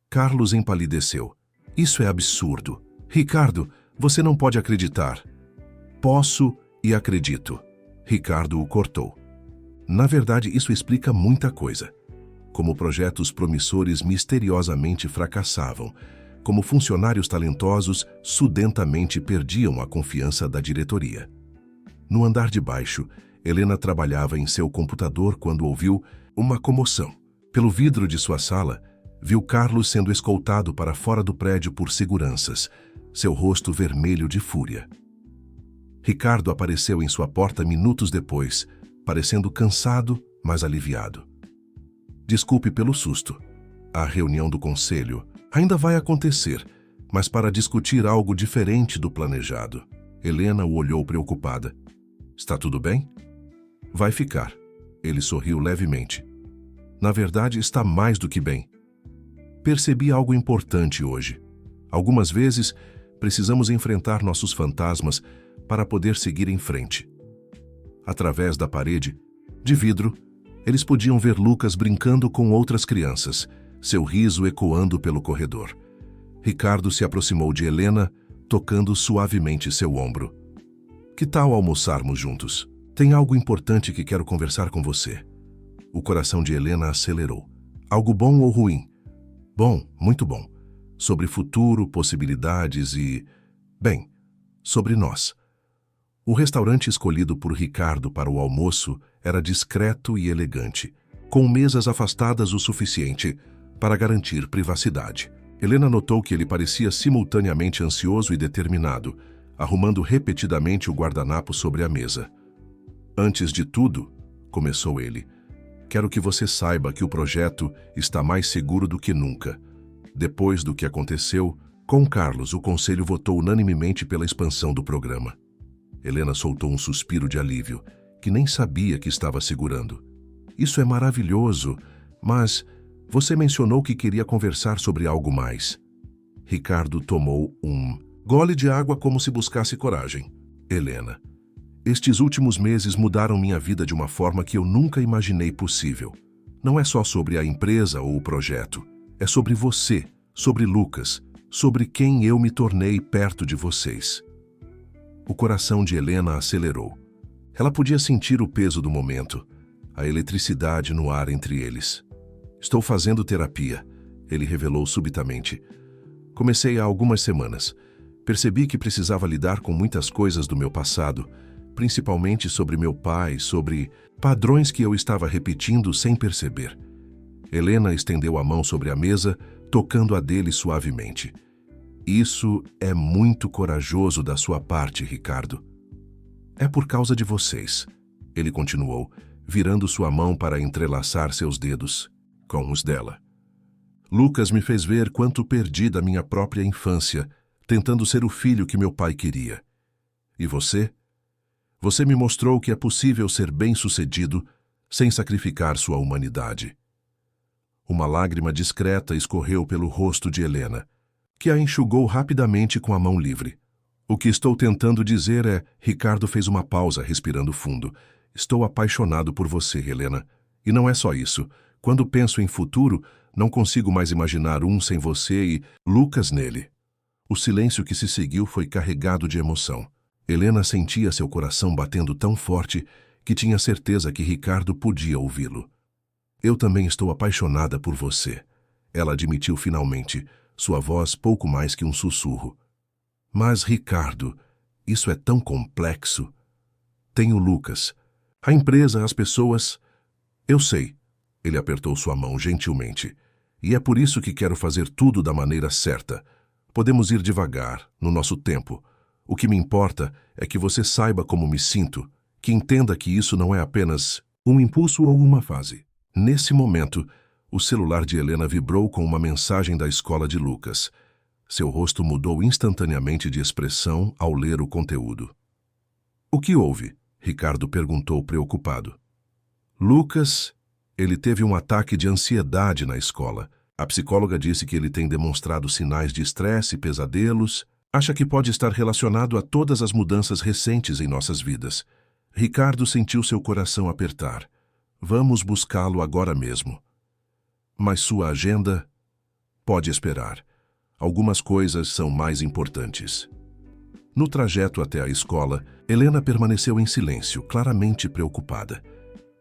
Carlos empalideceu. Isso é absurdo. Ricardo, você não pode acreditar. Posso e acredito. Ricardo o cortou. Na verdade, isso explica muita coisa. Como projetos promissores misteriosamente fracassavam, como funcionários talentosos sudentamente perdiam a confiança da diretoria. No andar de baixo, Helena trabalhava em seu computador quando ouviu uma comoção. Pelo vidro de sua sala, viu Carlos sendo escoltado para fora do prédio por seguranças, seu rosto vermelho de fúria. Ricardo apareceu em sua porta minutos depois, parecendo cansado, mas aliviado. Desculpe pelo susto. A reunião do conselho ainda vai acontecer, mas para discutir algo diferente do planejado. Helena o olhou preocupada. Está tudo bem? Vai ficar. Ele sorriu levemente. Na verdade, está mais do que bem. Percebi algo importante hoje. Algumas vezes, precisamos enfrentar nossos fantasmas para poder seguir em frente. Através da parede, de vidro, eles podiam ver Lucas brincando com outras crianças, seu riso ecoando pelo corredor. Ricardo se aproximou de Helena, tocando suavemente seu ombro. Que tal almoçarmos juntos? Tem algo importante que quero conversar com você. O coração de Helena acelerou. Algo bom ou ruim? Bom, muito bom. Sobre futuro, possibilidades e... bem, sobre nós. O restaurante escolhido por Ricardo para o almoço era discreto e elegante, com mesas afastadas o suficiente para garantir privacidade. Helena notou que ele parecia simultaneamente ansioso e determinado, arrumando repetidamente o guardanapo sobre a mesa. Antes de tudo, começou ele, quero que você saiba que o projeto está mais seguro do que nunca. Depois do que aconteceu, com Carlos, o conselho votou unanimemente pela expansão do programa. Helena soltou um suspiro de alívio, que nem sabia que estava segurando. Isso é maravilhoso, mas você mencionou que queria conversar sobre algo mais. Ricardo tomou um gole de água como se buscasse coragem. Helena, estes últimos meses mudaram minha vida de uma forma que eu nunca imaginei possível. Não é só sobre a empresa ou o projeto, é sobre você, sobre Lucas, sobre quem eu me tornei perto de vocês. O coração de Helena acelerou. Ela podia sentir o peso do momento, a eletricidade no ar entre eles. Estou fazendo terapia, ele revelou subitamente. Comecei há algumas semanas. Percebi que precisava lidar com muitas coisas do meu passado, principalmente sobre meu pai, sobre padrões que eu estava repetindo sem perceber. Helena estendeu a mão sobre a mesa, tocando a dele suavemente. Isso é muito corajoso da sua parte, Ricardo. É por causa de vocês, ele continuou, virando sua mão para entrelaçar seus dedos com os dela. Lucas me fez ver quanto perdi da minha própria infância, tentando ser o filho que meu pai queria. E você? Você me mostrou que é possível ser bem-sucedido sem sacrificar sua humanidade. Uma lágrima discreta escorreu pelo rosto de Helena, que a enxugou rapidamente com a mão livre. O que estou tentando dizer é... Ricardo fez uma pausa, respirando fundo. Estou apaixonado por você, Helena. E não é só isso. Quando penso em futuro, não consigo mais imaginar um sem você e Lucas nele. O silêncio que se seguiu foi carregado de emoção. Helena sentia seu coração batendo tão forte que tinha certeza que Ricardo podia ouvi-lo. Eu também estou apaixonada por você, ela admitiu finalmente, sua voz pouco mais que um sussurro. Mas, Ricardo, isso é tão complexo. Tem o Lucas, a empresa, as pessoas... Eu sei, ele apertou sua mão gentilmente. E é por isso que quero fazer tudo da maneira certa. Podemos ir devagar, no nosso tempo. O que me importa é que você saiba como me sinto, que entenda que isso não é apenas um impulso ou uma fase. Nesse momento, o celular de Helena vibrou com uma mensagem da escola de Lucas. Seu rosto mudou instantaneamente de expressão ao ler o conteúdo. O que houve? Ricardo perguntou preocupado. Lucas, ele teve um ataque de ansiedade na escola. A psicóloga disse que ele tem demonstrado sinais de estresse e pesadelos. Acha que pode estar relacionado a todas as mudanças recentes em nossas vidas. Ricardo sentiu seu coração apertar. Vamos buscá-lo agora mesmo. Mas sua agenda pode esperar. Algumas coisas são mais importantes. No trajeto até a escola, Helena permaneceu em silêncio, claramente preocupada.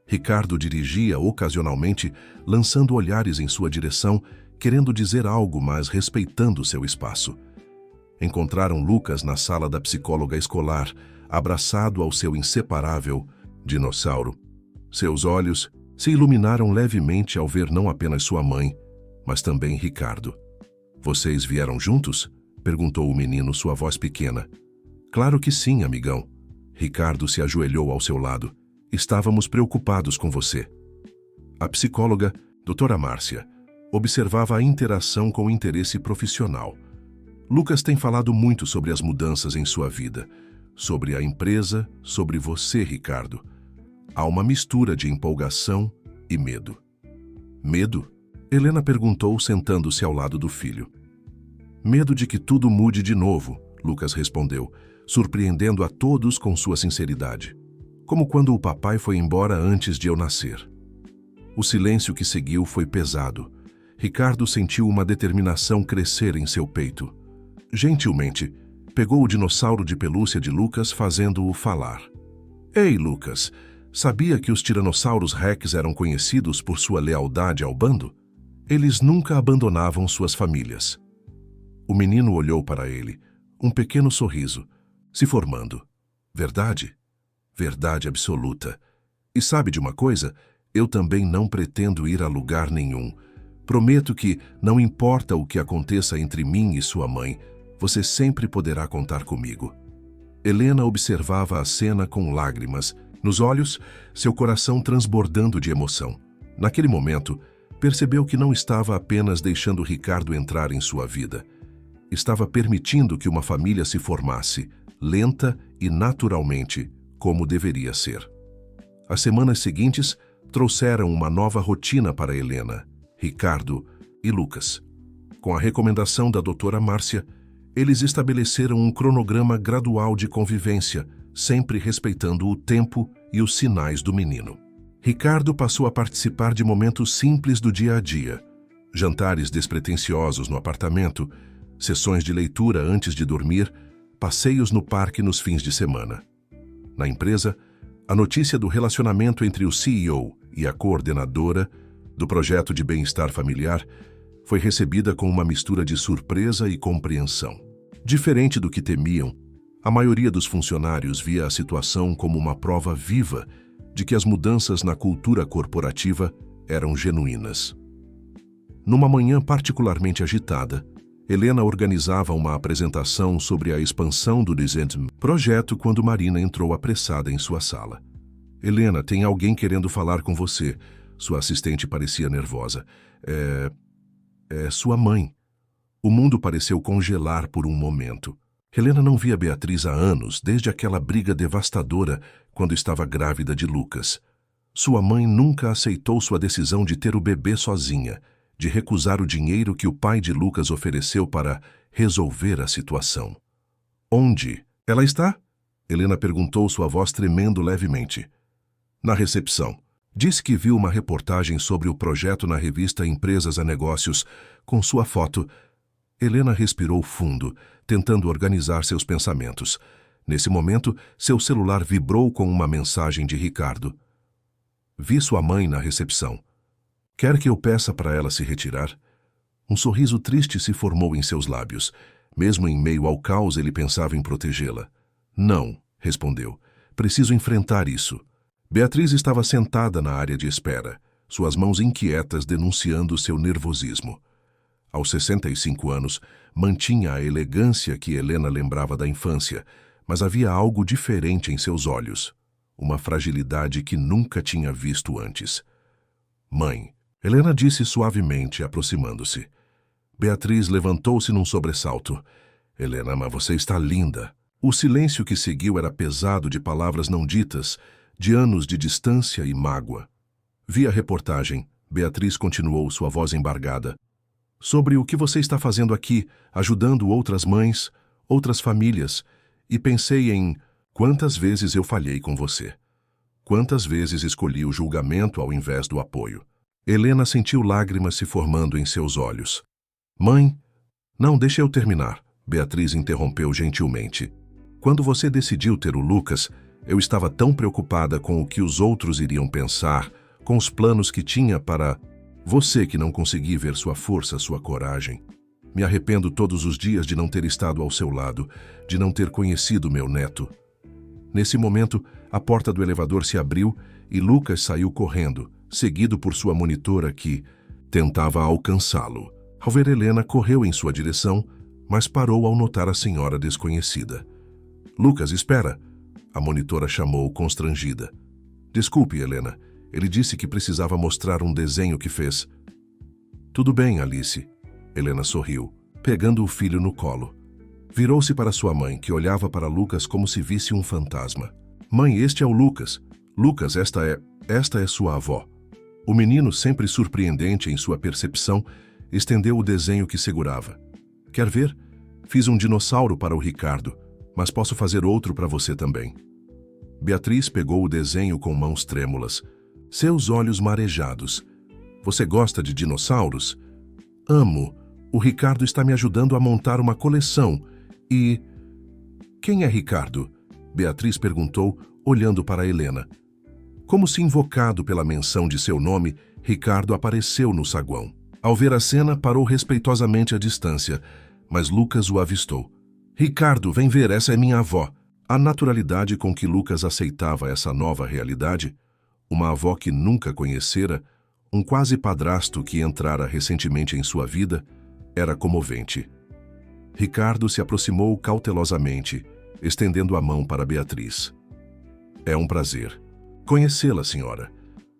Ricardo dirigia ocasionalmente, lançando olhares em sua direção, querendo dizer algo, mas respeitando seu espaço. Encontraram Lucas na sala da psicóloga escolar, abraçado ao seu inseparável dinossauro. Seus olhos se iluminaram levemente ao ver não apenas sua mãe, mas também Ricardo. Vocês vieram juntos? Perguntou o menino, sua voz pequena. Claro que sim, amigão. Ricardo se ajoelhou ao seu lado. Estávamos preocupados com você. A psicóloga, doutora Márcia, observava a interação com interesse profissional. Lucas tem falado muito sobre as mudanças em sua vida, sobre a empresa, sobre você, Ricardo. Há uma mistura de empolgação e medo. Medo? Helena perguntou, sentando-se ao lado do filho. Medo de que tudo mude de novo, Lucas respondeu, surpreendendo a todos com sua sinceridade. Como quando o papai foi embora antes de eu nascer. O silêncio que seguiu foi pesado. Ricardo sentiu uma determinação crescer em seu peito. Gentilmente, pegou o dinossauro de pelúcia de Lucas, fazendo-o falar. Ei, Lucas, sabia que os tiranossauros Rex eram conhecidos por sua lealdade ao bando? Eles nunca abandonavam suas famílias. O menino olhou para ele, um pequeno sorriso, se formando. Verdade? Verdade absoluta. E sabe de uma coisa? Eu também não pretendo ir a lugar nenhum. Prometo que, não importa o que aconteça entre mim e sua mãe, você sempre poderá contar comigo. Helena observava a cena com lágrimas nos olhos, seu coração transbordando de emoção. Naquele momento, percebeu que não estava apenas deixando Ricardo entrar em sua vida. Estava permitindo que uma família se formasse, lenta e naturalmente, como deveria ser. As semanas seguintes trouxeram uma nova rotina para Helena, Ricardo e Lucas. Com a recomendação da doutora Márcia, eles estabeleceram um cronograma gradual de convivência, sempre respeitando o tempo e os sinais do menino. Ricardo passou a participar de momentos simples do dia a dia, jantares despretensiosos no apartamento, sessões de leitura antes de dormir, passeios no parque nos fins de semana. Na empresa, a notícia do relacionamento entre o CEO e a coordenadora do projeto de bem-estar familiar foi recebida com uma mistura de surpresa e compreensão. Diferente do que temiam, a maioria dos funcionários via a situação como uma prova viva de que as mudanças na cultura corporativa eram genuínas. Numa manhã particularmente agitada, Helena organizava uma apresentação sobre a expansão do Design projeto quando Marina entrou apressada em sua sala. Helena, tem alguém querendo falar com você. Sua assistente parecia nervosa. É sua mãe. O mundo pareceu congelar por um momento. Helena não via Beatriz há anos, desde aquela briga devastadora quando estava grávida de Lucas. Sua mãe nunca aceitou sua decisão de ter o bebê sozinha, de recusar o dinheiro que o pai de Lucas ofereceu para resolver a situação. Onde? Ela está? Helena perguntou, sua voz tremendo levemente. Na recepção. Disse que viu uma reportagem sobre o projeto na revista Empresas a Negócios, com sua foto. Helena respirou fundo, tentando organizar seus pensamentos. Nesse momento, seu celular vibrou com uma mensagem de Ricardo. Vi sua mãe na recepção. Quer que eu peça para ela se retirar? Um sorriso triste se formou em seus lábios. Mesmo em meio ao caos, ele pensava em protegê-la. Não, respondeu. Preciso enfrentar isso. Beatriz estava sentada na área de espera, suas mãos inquietas denunciando seu nervosismo. Aos 65 anos, mantinha a elegância que Helena lembrava da infância, mas havia algo diferente em seus olhos, uma fragilidade que nunca tinha visto antes. Mãe, Helena disse suavemente, aproximando-se. Beatriz levantou-se num sobressalto. Helena, mas você está linda. O silêncio que seguiu era pesado de palavras não ditas, de anos de distância e mágoa. Vi a reportagem. Beatriz continuou, sua voz embargada. Sobre o que você está fazendo aqui, ajudando outras mães, outras famílias, e pensei em quantas vezes eu falhei com você. Quantas vezes escolhi o julgamento ao invés do apoio. Helena sentiu lágrimas se formando em seus olhos. Mãe, não, deixe eu terminar, Beatriz interrompeu gentilmente. Quando você decidiu ter o Lucas, eu estava tão preocupada com o que os outros iriam pensar, com os planos que tinha para você que não consegui ver sua força, sua coragem. Me arrependo todos os dias de não ter estado ao seu lado, de não ter conhecido meu neto. Nesse momento, a porta do elevador se abriu e Lucas saiu correndo, seguido por sua monitora que tentava alcançá-lo. Ao ver Helena, correu em sua direção, mas parou ao notar a senhora desconhecida. Lucas, espera! A monitora chamou, constrangida. Desculpe, Helena. Ele disse que precisava mostrar um desenho que fez. Tudo bem, Alice. Helena sorriu, pegando o filho no colo. Virou-se para sua mãe, que olhava para Lucas como se visse um fantasma. Mãe, este é o Lucas. Lucas, esta é sua avó. O menino, sempre surpreendente em sua percepção, estendeu o desenho que segurava. Quer ver? Fiz um dinossauro para o Ricardo, mas posso fazer outro para você também. Beatriz pegou o desenho com mãos trêmulas, seus olhos marejados. Você gosta de dinossauros? Amo. O Ricardo está me ajudando a montar uma coleção. E... Quem é Ricardo? Beatriz perguntou, olhando para Helena. Como se invocado pela menção de seu nome, Ricardo apareceu no saguão. Ao ver a cena, parou respeitosamente à distância, mas Lucas o avistou. Ricardo, vem ver, essa é minha avó. A naturalidade com que Lucas aceitava essa nova realidade, uma avó que nunca conhecera, um quase padrasto que entrara recentemente em sua vida, era comovente. Ricardo se aproximou cautelosamente, estendendo a mão para Beatriz. É um prazer. Conhecê-la, senhora.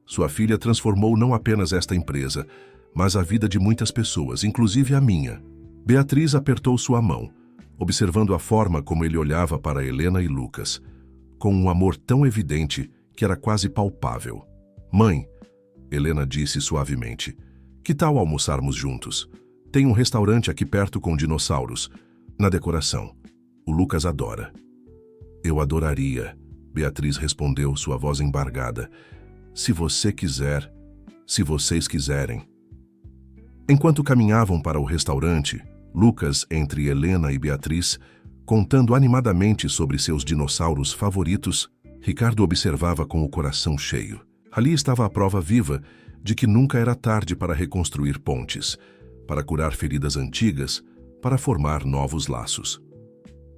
Sua filha transformou não apenas esta empresa, mas a vida de muitas pessoas, inclusive a minha. Beatriz apertou sua mão, observando a forma como ele olhava para Helena e Lucas, com um amor tão evidente que era quase palpável. Mãe, Helena disse suavemente, que tal almoçarmos juntos? Tem um restaurante aqui perto com dinossauros, na decoração. O Lucas adora. Eu adoraria, Beatriz respondeu, sua voz embargada. Se você quiser, se vocês quiserem. Enquanto caminhavam para o restaurante, Lucas, entre Helena e Beatriz, contando animadamente sobre seus dinossauros favoritos, Ricardo observava com o coração cheio. Ali estava a prova viva de que nunca era tarde para reconstruir pontes, para curar feridas antigas, para formar novos laços.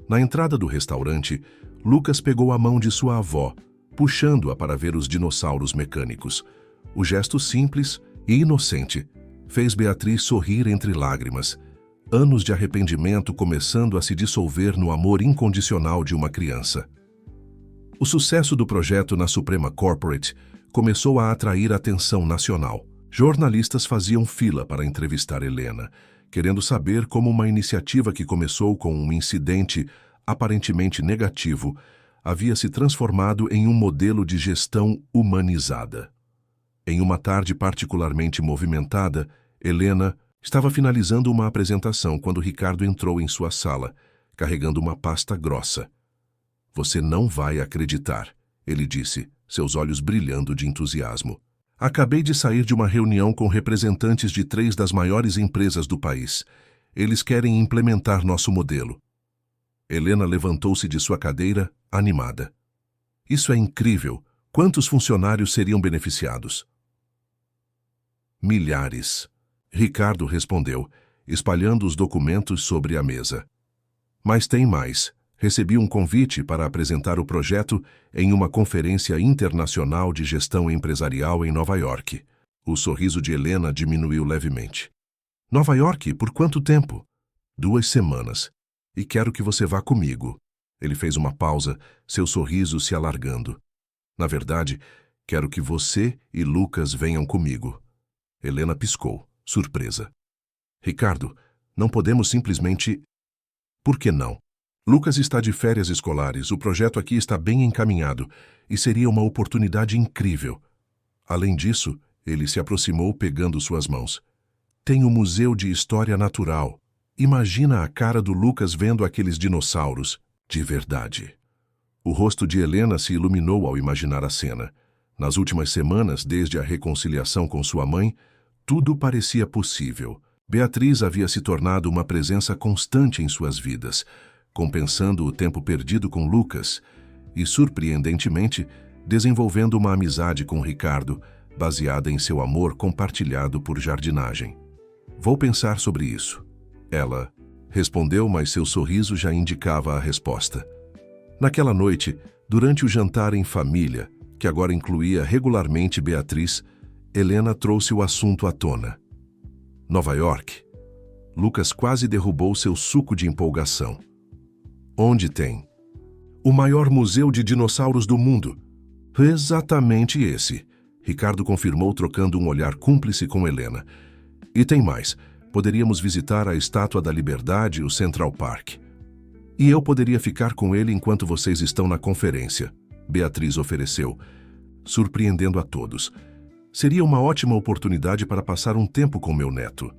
Na entrada do restaurante, Lucas pegou a mão de sua avó, puxando-a para ver os dinossauros mecânicos. O gesto simples e inocente fez Beatriz sorrir entre lágrimas, anos de arrependimento começando a se dissolver no amor incondicional de uma criança. O sucesso do projeto na Suprema Corporate começou a atrair a atenção nacional. Jornalistas faziam fila para entrevistar Helena, querendo saber como uma iniciativa que começou com um incidente aparentemente negativo havia se transformado em um modelo de gestão humanizada. Em uma tarde particularmente movimentada, Helena estava finalizando uma apresentação quando Ricardo entrou em sua sala, carregando uma pasta grossa. Você não vai acreditar, ele disse, seus olhos brilhando de entusiasmo. Acabei de sair de uma reunião com representantes de 3 das maiores empresas do país. Eles querem implementar nosso modelo. Helena levantou-se de sua cadeira, animada. Isso é incrível. Quantos funcionários seriam beneficiados? Milhares. Ricardo respondeu, espalhando os documentos sobre a mesa. Mas tem mais. Recebi um convite para apresentar o projeto em uma conferência internacional de gestão empresarial em Nova York. O sorriso de Helena diminuiu levemente. Nova York? Por quanto tempo? 2 semanas. E quero que você vá comigo. Ele fez uma pausa, seu sorriso se alargando. Na verdade, quero que você e Lucas venham comigo. Helena piscou, surpresa. Ricardo, Não podemos simplesmente... Por que não? Lucas está de férias escolares, o projeto aqui está bem encaminhado e seria uma oportunidade incrível. Além disso, ele se aproximou pegando suas mãos. Tem o Museu de História Natural. Imagina a cara do Lucas vendo aqueles dinossauros, de verdade. O rosto de Helena se iluminou ao imaginar a cena. Nas últimas semanas, desde a reconciliação com sua mãe, tudo parecia possível. Beatriz havia se tornado uma presença constante em suas vidas, compensando o tempo perdido com Lucas e, surpreendentemente, desenvolvendo uma amizade com Ricardo, baseada em seu amor compartilhado por jardinagem. Vou pensar sobre isso. Ela respondeu, mas seu sorriso já indicava a resposta. Naquela noite, durante o jantar em família, que agora incluía regularmente Beatriz, Helena trouxe o assunto à tona. Nova York. Lucas quase derrubou seu suco de empolgação. Onde tem? O maior museu de dinossauros do mundo. Exatamente esse. Ricardo confirmou, trocando um olhar cúmplice com Helena. E tem mais. Poderíamos visitar a Estátua da Liberdade e o Central Park. E eu poderia ficar com ele enquanto vocês estão na conferência, Beatriz ofereceu, surpreendendo a todos. Seria uma ótima oportunidade para passar um tempo com meu neto.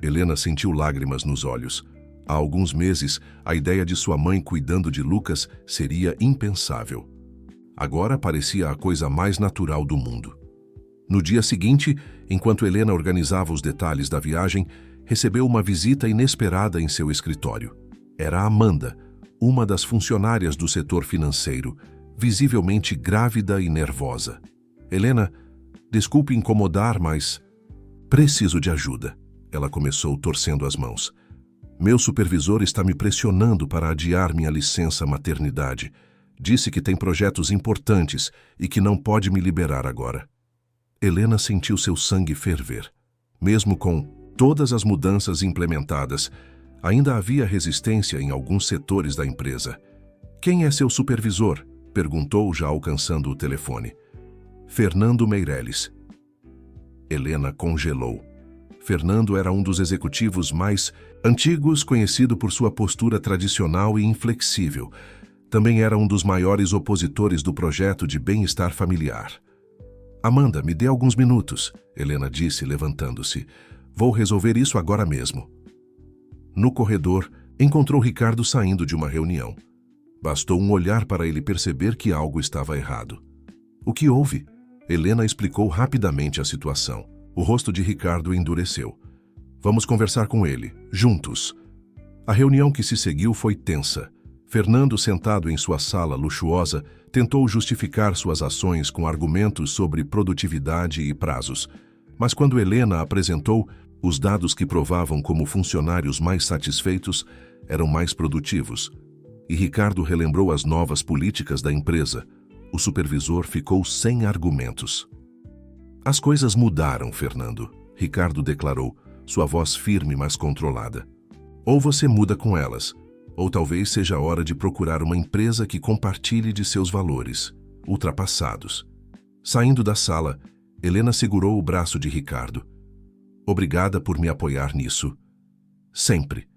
Helena sentiu lágrimas nos olhos. Há alguns meses, a ideia de sua mãe cuidando de Lucas seria impensável. Agora parecia a coisa mais natural do mundo. No dia seguinte, enquanto Helena organizava os detalhes da viagem, recebeu uma visita inesperada em seu escritório. Era Amanda, uma das funcionárias do setor financeiro, visivelmente grávida e nervosa. Helena, desculpe incomodar, mas... Preciso de ajuda. Ela começou torcendo as mãos. Meu supervisor está me pressionando para adiar minha licença maternidade. Disse que tem projetos importantes e que não pode me liberar agora. Helena sentiu seu sangue ferver. Mesmo com todas as mudanças implementadas, ainda havia resistência em alguns setores da empresa. Quem é seu supervisor? Perguntou, já alcançando o telefone. Fernando Meirelles. Helena congelou. Fernando era um dos executivos mais antigos, conhecido por sua postura tradicional e inflexível. Também era um dos maiores opositores do projeto de bem-estar familiar. Amanda, me dê alguns minutos, Helena disse, levantando-se. Vou resolver isso agora mesmo. No corredor, encontrou Ricardo saindo de uma reunião. Bastou um olhar para ele perceber que algo estava errado. O que houve? Helena explicou rapidamente a situação. O rosto de Ricardo endureceu. Vamos conversar com ele, juntos. A reunião que se seguiu foi tensa. Fernando, sentado em sua sala luxuosa, tentou justificar suas ações com argumentos sobre produtividade e prazos. Mas quando Helena apresentou os dados que provavam como funcionários mais satisfeitos eram mais produtivos, e Ricardo relembrou as novas políticas da empresa, o supervisor ficou sem argumentos. As coisas mudaram, Fernando, Ricardo declarou, sua voz firme, mas controlada. Ou você muda com elas, ou talvez seja a hora de procurar uma empresa que compartilhe de seus valores, ultrapassados. Saindo da sala, Helena segurou o braço de Ricardo. Obrigada por me apoiar nisso. Sempre,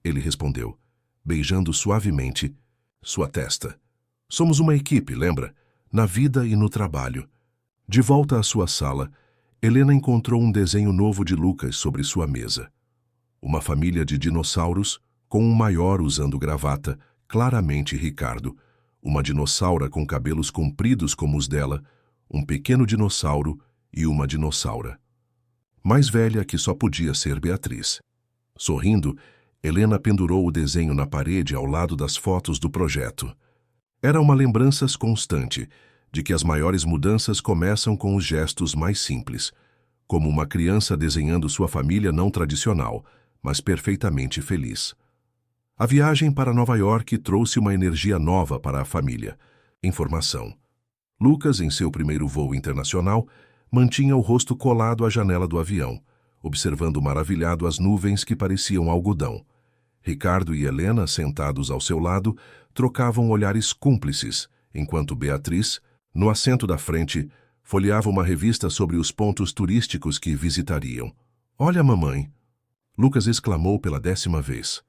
ele respondeu, beijando suavemente sua testa. Somos uma equipe, lembra? Na vida e no trabalho. De volta à sua sala, Helena encontrou um desenho novo de Lucas sobre sua mesa. Uma família de dinossauros, com um maior usando gravata, claramente Ricardo, uma dinossaura com cabelos compridos como os dela, um pequeno dinossauro e uma dinossaura. Mais velha que só podia ser Beatriz. Sorrindo, Helena pendurou o desenho na parede ao lado das fotos do projeto. Era uma lembrança constante de que as maiores mudanças começam com os gestos mais simples, como uma criança desenhando sua família não tradicional, mas perfeitamente feliz. A viagem para Nova York trouxe uma energia nova para a família. Informação. Lucas, em seu primeiro voo internacional, mantinha o rosto colado à janela do avião, observando maravilhado as nuvens que pareciam algodão. Ricardo e Helena, sentados ao seu lado, trocavam olhares cúmplices, enquanto Beatriz, no assento da frente, folheava uma revista sobre os pontos turísticos que visitariam. Olha, mamãe. Lucas exclamou pela 10ª vez.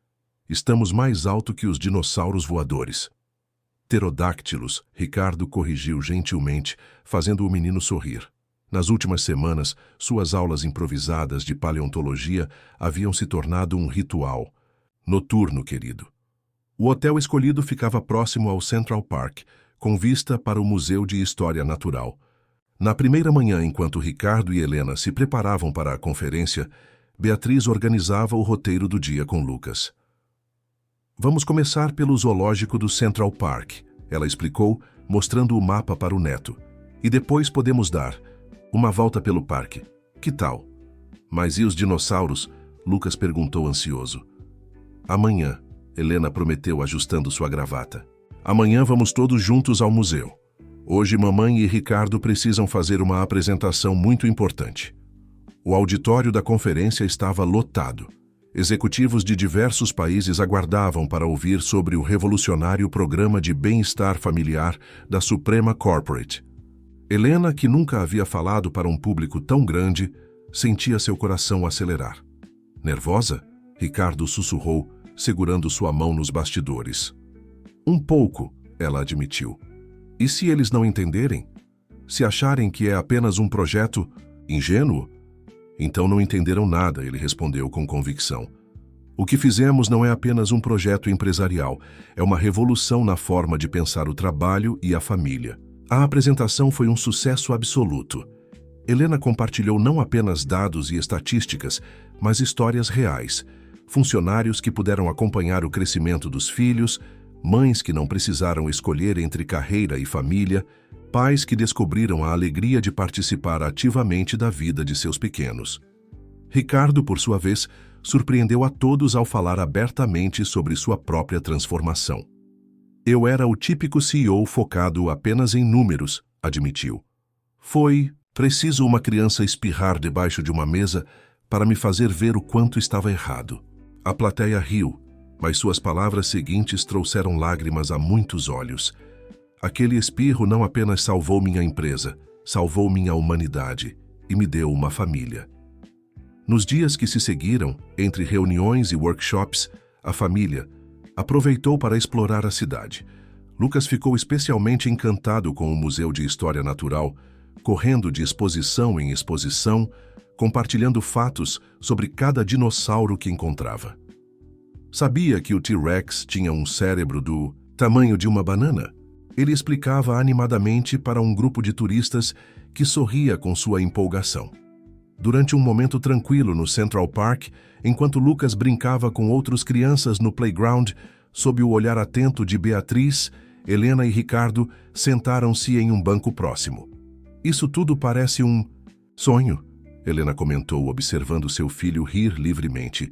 Estamos mais alto que os dinossauros voadores. Pterodáctilos, Ricardo corrigiu gentilmente, fazendo o menino sorrir. Nas últimas semanas, suas aulas improvisadas de paleontologia haviam se tornado um ritual. Noturno, querido. O hotel escolhido ficava próximo ao Central Park, com vista para o Museu de História Natural. Na primeira manhã, enquanto Ricardo e Helena se preparavam para a conferência, Beatriz organizava o roteiro do dia com Lucas. Vamos começar pelo zoológico do Central Park, ela explicou, mostrando o mapa para o neto. E depois podemos dar uma volta pelo parque. Que tal? Mas e os dinossauros? Lucas perguntou ansioso. Amanhã, Helena prometeu ajustando sua gravata. Amanhã vamos todos juntos ao museu. Hoje mamãe e Ricardo precisam fazer uma apresentação muito importante. O auditório da conferência estava lotado. Executivos de diversos países aguardavam para ouvir sobre o revolucionário programa de bem-estar familiar da Suprema Corporate. Helena, que nunca havia falado para um público tão grande, sentia seu coração acelerar. Nervosa? Ricardo sussurrou, segurando sua mão nos bastidores. Um pouco, ela admitiu. E se eles não entenderem? Se acharem que é apenas um projeto ingênuo? Então não entenderam nada, ele respondeu com convicção. O que fizemos não é apenas um projeto empresarial, é uma revolução na forma de pensar o trabalho e a família. A apresentação foi um sucesso absoluto. Helena compartilhou não apenas dados e estatísticas, mas histórias reais. Funcionários que puderam acompanhar o crescimento dos filhos, mães que não precisaram escolher entre carreira e família, pais que descobriram a alegria de participar ativamente da vida de seus pequenos. Ricardo, por sua vez, surpreendeu a todos ao falar abertamente sobre sua própria transformação. Eu era o típico CEO focado apenas em números, admitiu. Foi preciso uma criança espirrar debaixo de uma mesa para me fazer ver o quanto estava errado. A plateia riu, mas suas palavras seguintes trouxeram lágrimas a muitos olhos. Aquele espirro não apenas salvou minha empresa, salvou minha humanidade e me deu uma família. Nos dias que se seguiram, entre reuniões e workshops, a família aproveitou para explorar a cidade. Lucas ficou especialmente encantado com o Museu de História Natural, correndo de exposição em exposição, compartilhando fatos sobre cada dinossauro que encontrava. Sabia que o T-Rex tinha um cérebro do tamanho de uma banana? Ele explicava animadamente para um grupo de turistas que sorria com sua empolgação. Durante um momento tranquilo no Central Park, enquanto Lucas brincava com outras crianças no playground, sob o olhar atento de Beatriz, Helena e Ricardo sentaram-se em um banco próximo. Isso tudo parece um sonho, Helena comentou, observando seu filho rir livremente.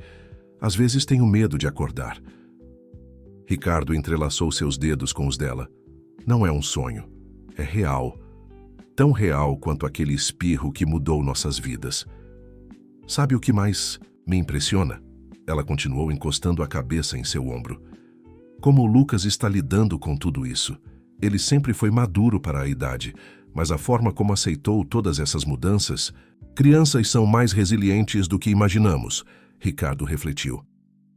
Às vezes tenho medo de acordar. Ricardo entrelaçou seus dedos com os dela. Não é um sonho, é real. Tão real quanto aquele espirro que mudou nossas vidas. Sabe o que mais me impressiona? Ela continuou encostando a cabeça em seu ombro. Como o Lucas está lidando com tudo isso. Ele sempre foi maduro para a idade, mas a forma como aceitou todas essas mudanças... Crianças são mais resilientes do que imaginamos, Ricardo refletiu.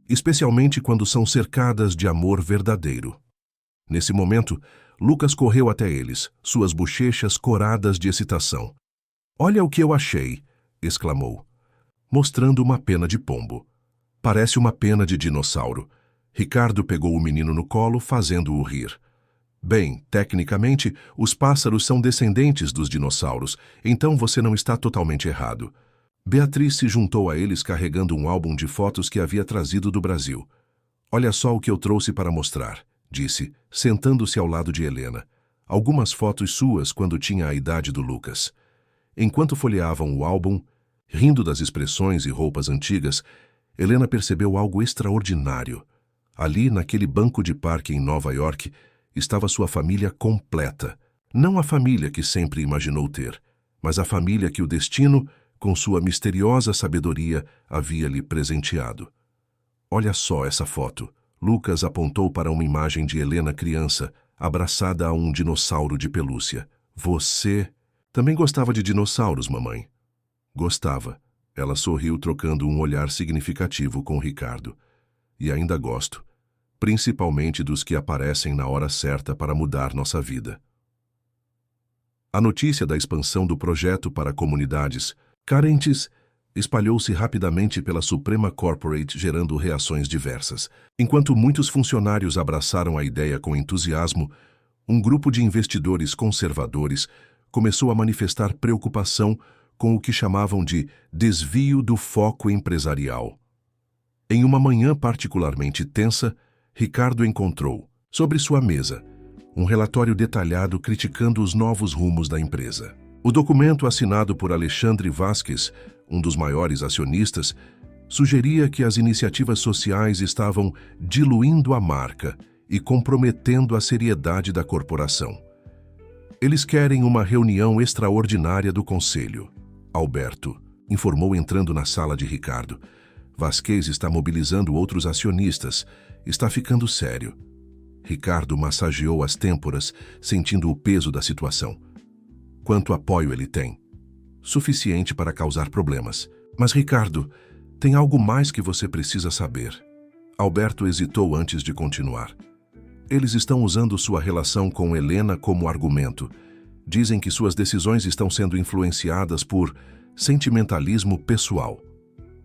Especialmente quando são cercadas de amor verdadeiro. Nesse momento, Lucas correu até eles, suas bochechas coradas de excitação. Olha o que eu achei, exclamou, mostrando uma pena de pombo. Parece uma pena de dinossauro. Ricardo pegou o menino no colo, fazendo-o rir. Bem, tecnicamente, os pássaros são descendentes dos dinossauros, então você não está totalmente errado. Beatriz se juntou a eles carregando um álbum de fotos que havia trazido do Brasil. Olha só o que eu trouxe para mostrar, disse, sentando-se ao lado de Helena. Algumas fotos suas quando tinha a idade do Lucas. Enquanto folheavam o álbum, rindo das expressões e roupas antigas, Helena percebeu algo extraordinário. Ali, naquele banco de parque em Nova York, estava sua família completa. Não a família que sempre imaginou ter, mas a família que o destino, com sua misteriosa sabedoria, havia lhe presenteado. Olha só essa foto. Lucas apontou para uma imagem de Helena criança, abraçada a um dinossauro de pelúcia. Você também gostava de dinossauros, mamãe? Gostava. Ela sorriu, trocando um olhar significativo com Ricardo. E ainda gosto, principalmente dos que aparecem na hora certa para mudar nossa vida. A notícia da expansão do projeto para comunidades carentes espalhou-se rapidamente pela Suprema Corporate, gerando reações diversas. Enquanto muitos funcionários abraçaram a ideia com entusiasmo, um grupo de investidores conservadores começou a manifestar preocupação com o que chamavam de desvio do foco empresarial. Em uma manhã particularmente tensa, Ricardo encontrou, sobre sua mesa, um relatório detalhado criticando os novos rumos da empresa. O documento, assinado por Alexandre Vasquez, um dos maiores acionistas, sugeria que as iniciativas sociais estavam diluindo a marca e comprometendo a seriedade da corporação. Eles querem uma reunião extraordinária do conselho. Alberto informou entrando na sala de Ricardo. Vasquez está mobilizando outros acionistas. Está ficando sério. Ricardo massageou as têmporas, sentindo o peso da situação. Quanto apoio ele tem? Suficiente para causar problemas. Mas, Ricardo, tem algo mais que você precisa saber. Alberto hesitou antes de continuar. Eles estão usando sua relação com Helena como argumento. Dizem que suas decisões estão sendo influenciadas por sentimentalismo pessoal.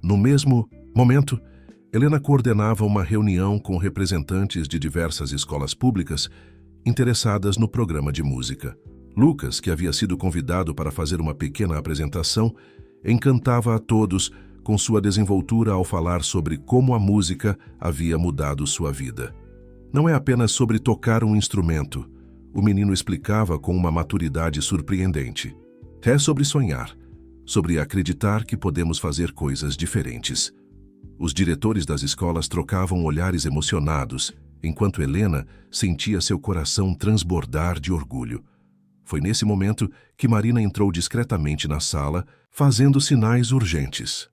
No mesmo momento, Helena coordenava uma reunião com representantes de diversas escolas públicas interessadas no programa de música. Lucas, que havia sido convidado para fazer uma pequena apresentação, encantava a todos com sua desenvoltura ao falar sobre como a música havia mudado sua vida. Não é apenas sobre tocar um instrumento, o menino explicava com uma maturidade surpreendente. É sobre sonhar, sobre acreditar que podemos fazer coisas diferentes. Os diretores das escolas trocavam olhares emocionados, enquanto Helena sentia seu coração transbordar de orgulho. Foi nesse momento que Marina entrou discretamente na sala, fazendo sinais urgentes.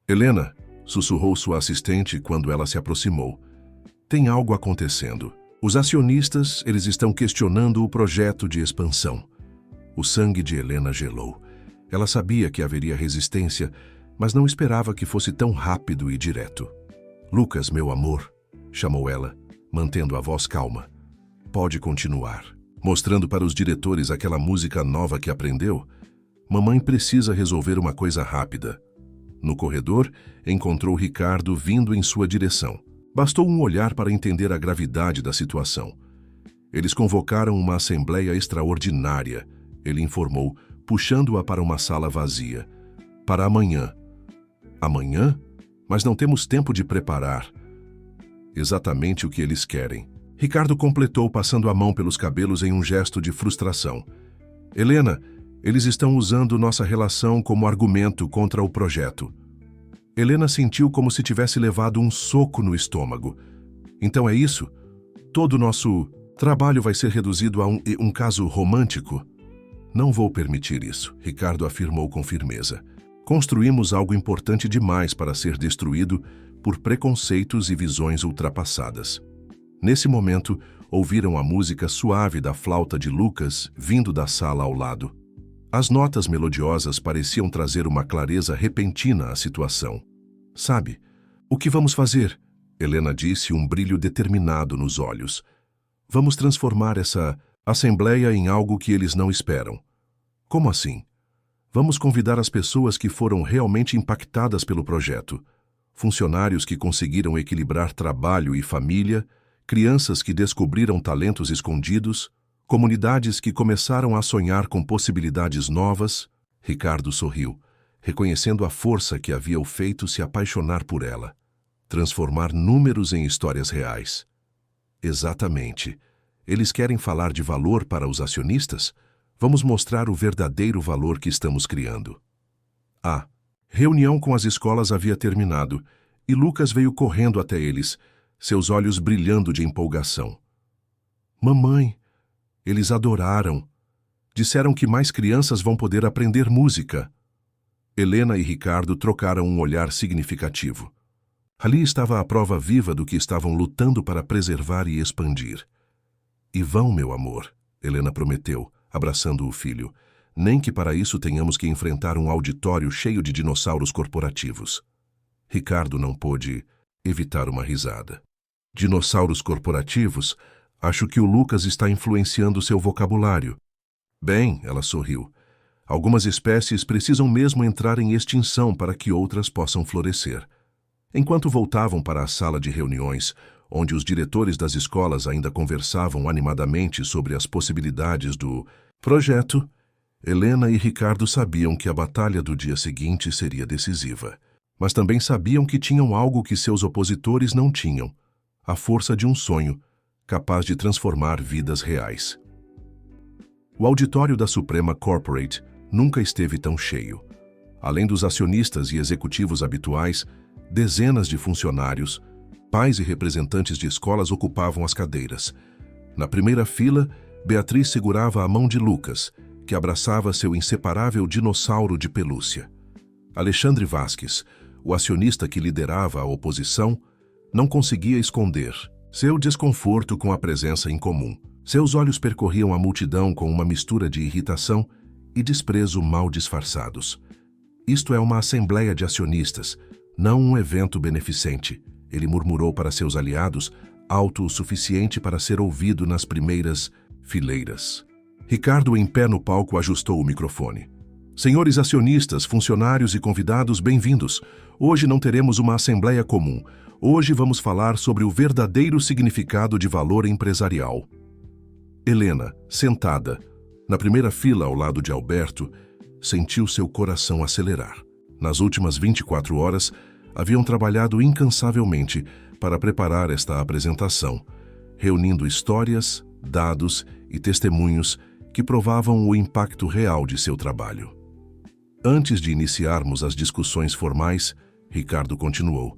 Helena, sussurrou sua assistente quando ela se aproximou. Tem algo acontecendo. Os acionistas, eles estão questionando o projeto de expansão. O sangue de Helena gelou. Ela sabia que haveria resistência, mas não esperava que fosse tão rápido e direto. Lucas, meu amor, chamou ela, mantendo a voz calma. Pode continuar. Mostrando para os diretores aquela música nova que aprendeu, mamãe precisa resolver uma coisa rápida. No corredor, encontrou Ricardo vindo em sua direção. Bastou um olhar para entender a gravidade da situação. Eles convocaram uma assembleia extraordinária, ele informou, puxando-a para uma sala vazia. Para amanhã. Amanhã? Mas não temos tempo de preparar. Exatamente o que eles querem. Ricardo completou, passando a mão pelos cabelos em um gesto de frustração. Helena, eles estão usando nossa relação como argumento contra o projeto. Helena sentiu como se tivesse levado um soco no estômago. Então é isso? Todo o nosso trabalho vai ser reduzido a um caso romântico? Não vou permitir isso, Ricardo afirmou com firmeza. Construímos algo importante demais para ser destruído por preconceitos e visões ultrapassadas. Nesse momento, ouviram a música suave da flauta de Lucas vindo da sala ao lado. As notas melodiosas pareciam trazer uma clareza repentina à situação. Sabe, o que vamos fazer? Helena disse, um brilho determinado nos olhos. Vamos transformar essa assembleia em algo que eles não esperam. Como assim? Vamos convidar as pessoas que foram realmente impactadas pelo projeto. Funcionários que conseguiram equilibrar trabalho e família, crianças que descobriram talentos escondidos, comunidades que começaram a sonhar com possibilidades novas. Ricardo sorriu, reconhecendo a força que havia o feito se apaixonar por ela. Transformar números em histórias reais. Exatamente. Eles querem falar de valor para os acionistas? Vamos mostrar o verdadeiro valor que estamos criando. A reunião com as escolas havia terminado e Lucas veio correndo até eles, seus olhos brilhando de empolgação. Mamãe, eles adoraram. Disseram que mais crianças vão poder aprender música. Helena e Ricardo trocaram um olhar significativo. Ali estava a prova viva do que estavam lutando para preservar e expandir. E vão, meu amor, Helena prometeu, abraçando o filho. Nem que para isso tenhamos que enfrentar um auditório cheio de dinossauros corporativos. Ricardo não pôde evitar uma risada. Dinossauros corporativos? Acho que o Lucas está influenciando seu vocabulário. Bem, ela sorriu. Algumas espécies precisam mesmo entrar em extinção para que outras possam florescer. Enquanto voltavam para a sala de reuniões, onde os diretores das escolas ainda conversavam animadamente sobre as possibilidades do projeto, Helena e Ricardo sabiam que a batalha do dia seguinte seria decisiva. Mas também sabiam que tinham algo que seus opositores não tinham: a força de um sonho, capaz de transformar vidas reais. O auditório da Suprema Corporate nunca esteve tão cheio. Além dos acionistas e executivos habituais, dezenas de funcionários, pais e representantes de escolas ocupavam as cadeiras. Na primeira fila, Beatriz segurava a mão de Lucas, que abraçava seu inseparável dinossauro de pelúcia. Alexandre Vasques, o acionista que liderava a oposição, não conseguia esconder seu desconforto com a presença incomum. Seus olhos percorriam a multidão com uma mistura de irritação e desprezo mal disfarçados. Isto é uma assembleia de acionistas, não um evento beneficente, ele murmurou para seus aliados, alto o suficiente para ser ouvido nas primeiras fileiras. Ricardo, em pé no palco, ajustou o microfone. Senhores acionistas, funcionários e convidados, bem-vindos. Hoje não teremos uma assembleia comum. Hoje vamos falar sobre o verdadeiro significado de valor empresarial. Helena, sentada, na primeira fila ao lado de Alberto, sentiu seu coração acelerar. Nas últimas 24 horas, haviam trabalhado incansavelmente para preparar esta apresentação, reunindo histórias, dados e testemunhos que provavam o impacto real de seu trabalho. Antes de iniciarmos as discussões formais, Ricardo continuou: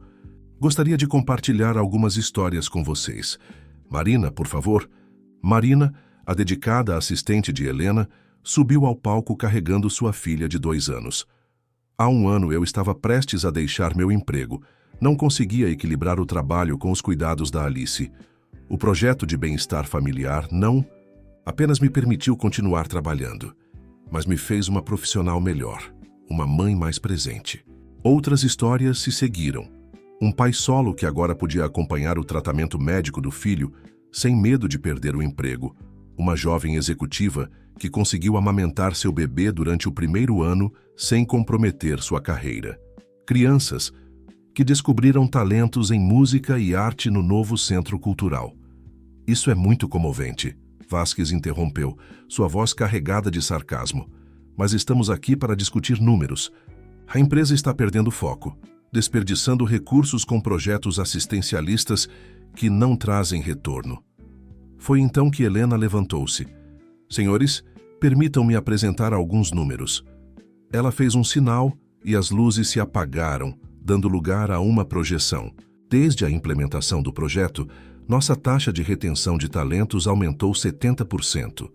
gostaria de compartilhar algumas histórias com vocês. Marina, por favor. Marina, a dedicada assistente de Helena, subiu ao palco carregando sua filha de 2 anos. Há 1 ano eu estava prestes a deixar meu emprego. Não conseguia equilibrar o trabalho com os cuidados da Alice. O projeto de bem-estar familiar não apenas me permitiu continuar trabalhando, mas me fez uma profissional melhor, uma mãe mais presente. Outras histórias se seguiram. Um pai solo que agora podia acompanhar o tratamento médico do filho sem medo de perder o emprego. Uma jovem executiva que conseguiu amamentar seu bebê durante o 1º ano sem comprometer sua carreira. Crianças que descobriram talentos em música e arte no novo centro cultural. Isso é muito comovente, Vasques interrompeu, sua voz carregada de sarcasmo. Mas estamos aqui para discutir números. A empresa está perdendo foco, desperdiçando recursos com projetos assistencialistas que não trazem retorno. Foi então que Helena levantou-se. Senhores, permitam-me apresentar alguns números. Ela fez um sinal e as luzes se apagaram, dando lugar a uma projeção. Desde a implementação do projeto, nossa taxa de retenção de talentos aumentou 70%.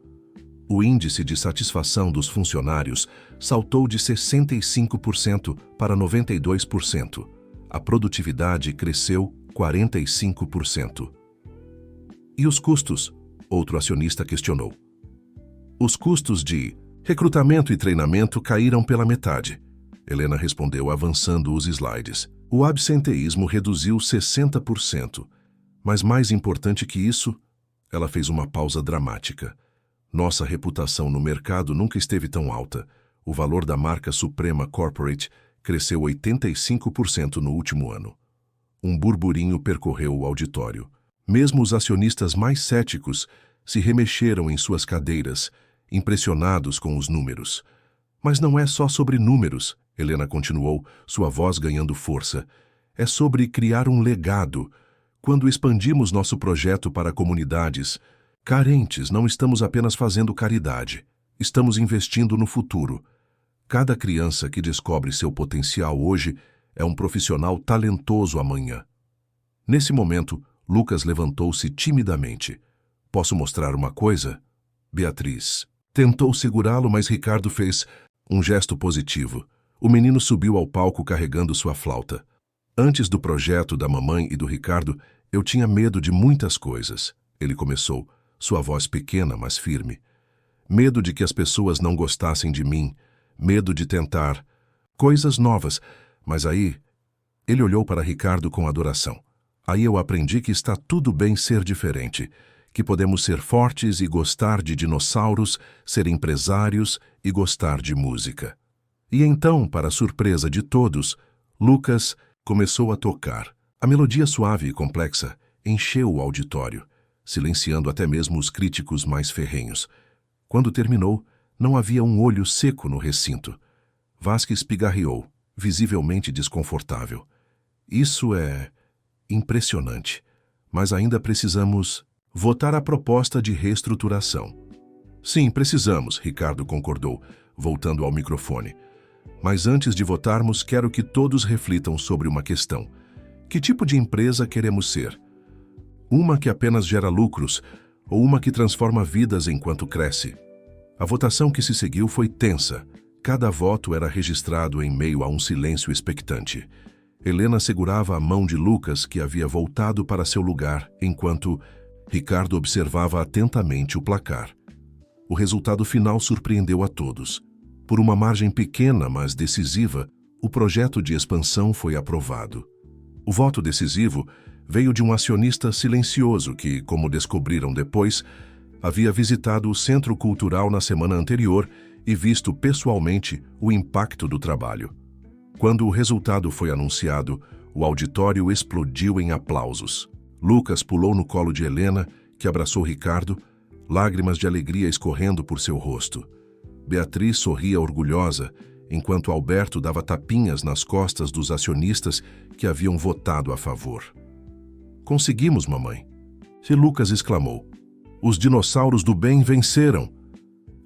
O índice de satisfação dos funcionários saltou de 65% para 92%. A produtividade cresceu 45%. E os custos? Outro acionista questionou. Os custos de recrutamento e treinamento caíram pela metade. Helena respondeu avançando os slides. O absenteísmo reduziu 60%. Mas mais importante que isso, ela fez uma pausa dramática. Nossa reputação no mercado nunca esteve tão alta. O valor da marca Suprema Corporate cresceu 85% no último ano. Um burburinho percorreu o auditório. Mesmo os acionistas mais céticos se remexeram em suas cadeiras, impressionados com os números. Mas não é só sobre números, Helena continuou, sua voz ganhando força. É sobre criar um legado. Quando expandimos nosso projeto para comunidades carentes, não estamos apenas fazendo caridade. Estamos investindo no futuro. Cada criança que descobre seu potencial hoje é um profissional talentoso amanhã. Nesse momento, Lucas levantou-se timidamente. Posso mostrar uma coisa? Beatriz tentou segurá-lo, mas Ricardo fez um gesto positivo. O menino subiu ao palco carregando sua flauta. Antes do projeto da mamãe e do Ricardo, eu tinha medo de muitas coisas. Ele começou, sua voz pequena, mas firme. medo de que as pessoas não gostassem de mim, medo de tentar coisas novas. Mas aí, ele olhou para Ricardo com adoração. Aí eu aprendi que está tudo bem ser diferente, que podemos ser fortes e gostar de dinossauros, ser empresários e gostar de música. E então, para surpresa de todos, Lucas começou a tocar. A melodia suave e complexa encheu o auditório, silenciando até mesmo os críticos mais ferrenhos. Quando terminou, não havia um olho seco no recinto. Vasquez pigarreou, visivelmente desconfortável. Isso é impressionante, mas ainda precisamos votar a proposta de reestruturação. Sim, precisamos, Ricardo concordou, voltando ao microfone. Mas antes de votarmos, quero que todos reflitam sobre uma questão. Que tipo de empresa queremos ser? Uma que apenas gera lucros ou uma que transforma vidas enquanto cresce? A votação que se seguiu foi tensa. Cada voto era registrado em meio a um silêncio expectante. Helena segurava a mão de Lucas, que havia voltado para seu lugar, enquanto Ricardo observava atentamente o placar. O resultado final surpreendeu a todos. Por uma margem pequena, mas decisiva, o projeto de expansão foi aprovado. O voto decisivo veio de um acionista silencioso que, como descobriram depois, havia visitado o Centro Cultural na semana anterior e visto pessoalmente o impacto do trabalho. Quando o resultado foi anunciado, o auditório explodiu em aplausos. Lucas pulou no colo de Helena, que abraçou Ricardo, lágrimas de alegria escorrendo por seu rosto. Beatriz sorria orgulhosa, enquanto Alberto dava tapinhas nas costas dos acionistas que haviam votado a favor. "Conseguimos, mamãe!" E Lucas exclamou. "Os dinossauros do bem venceram!"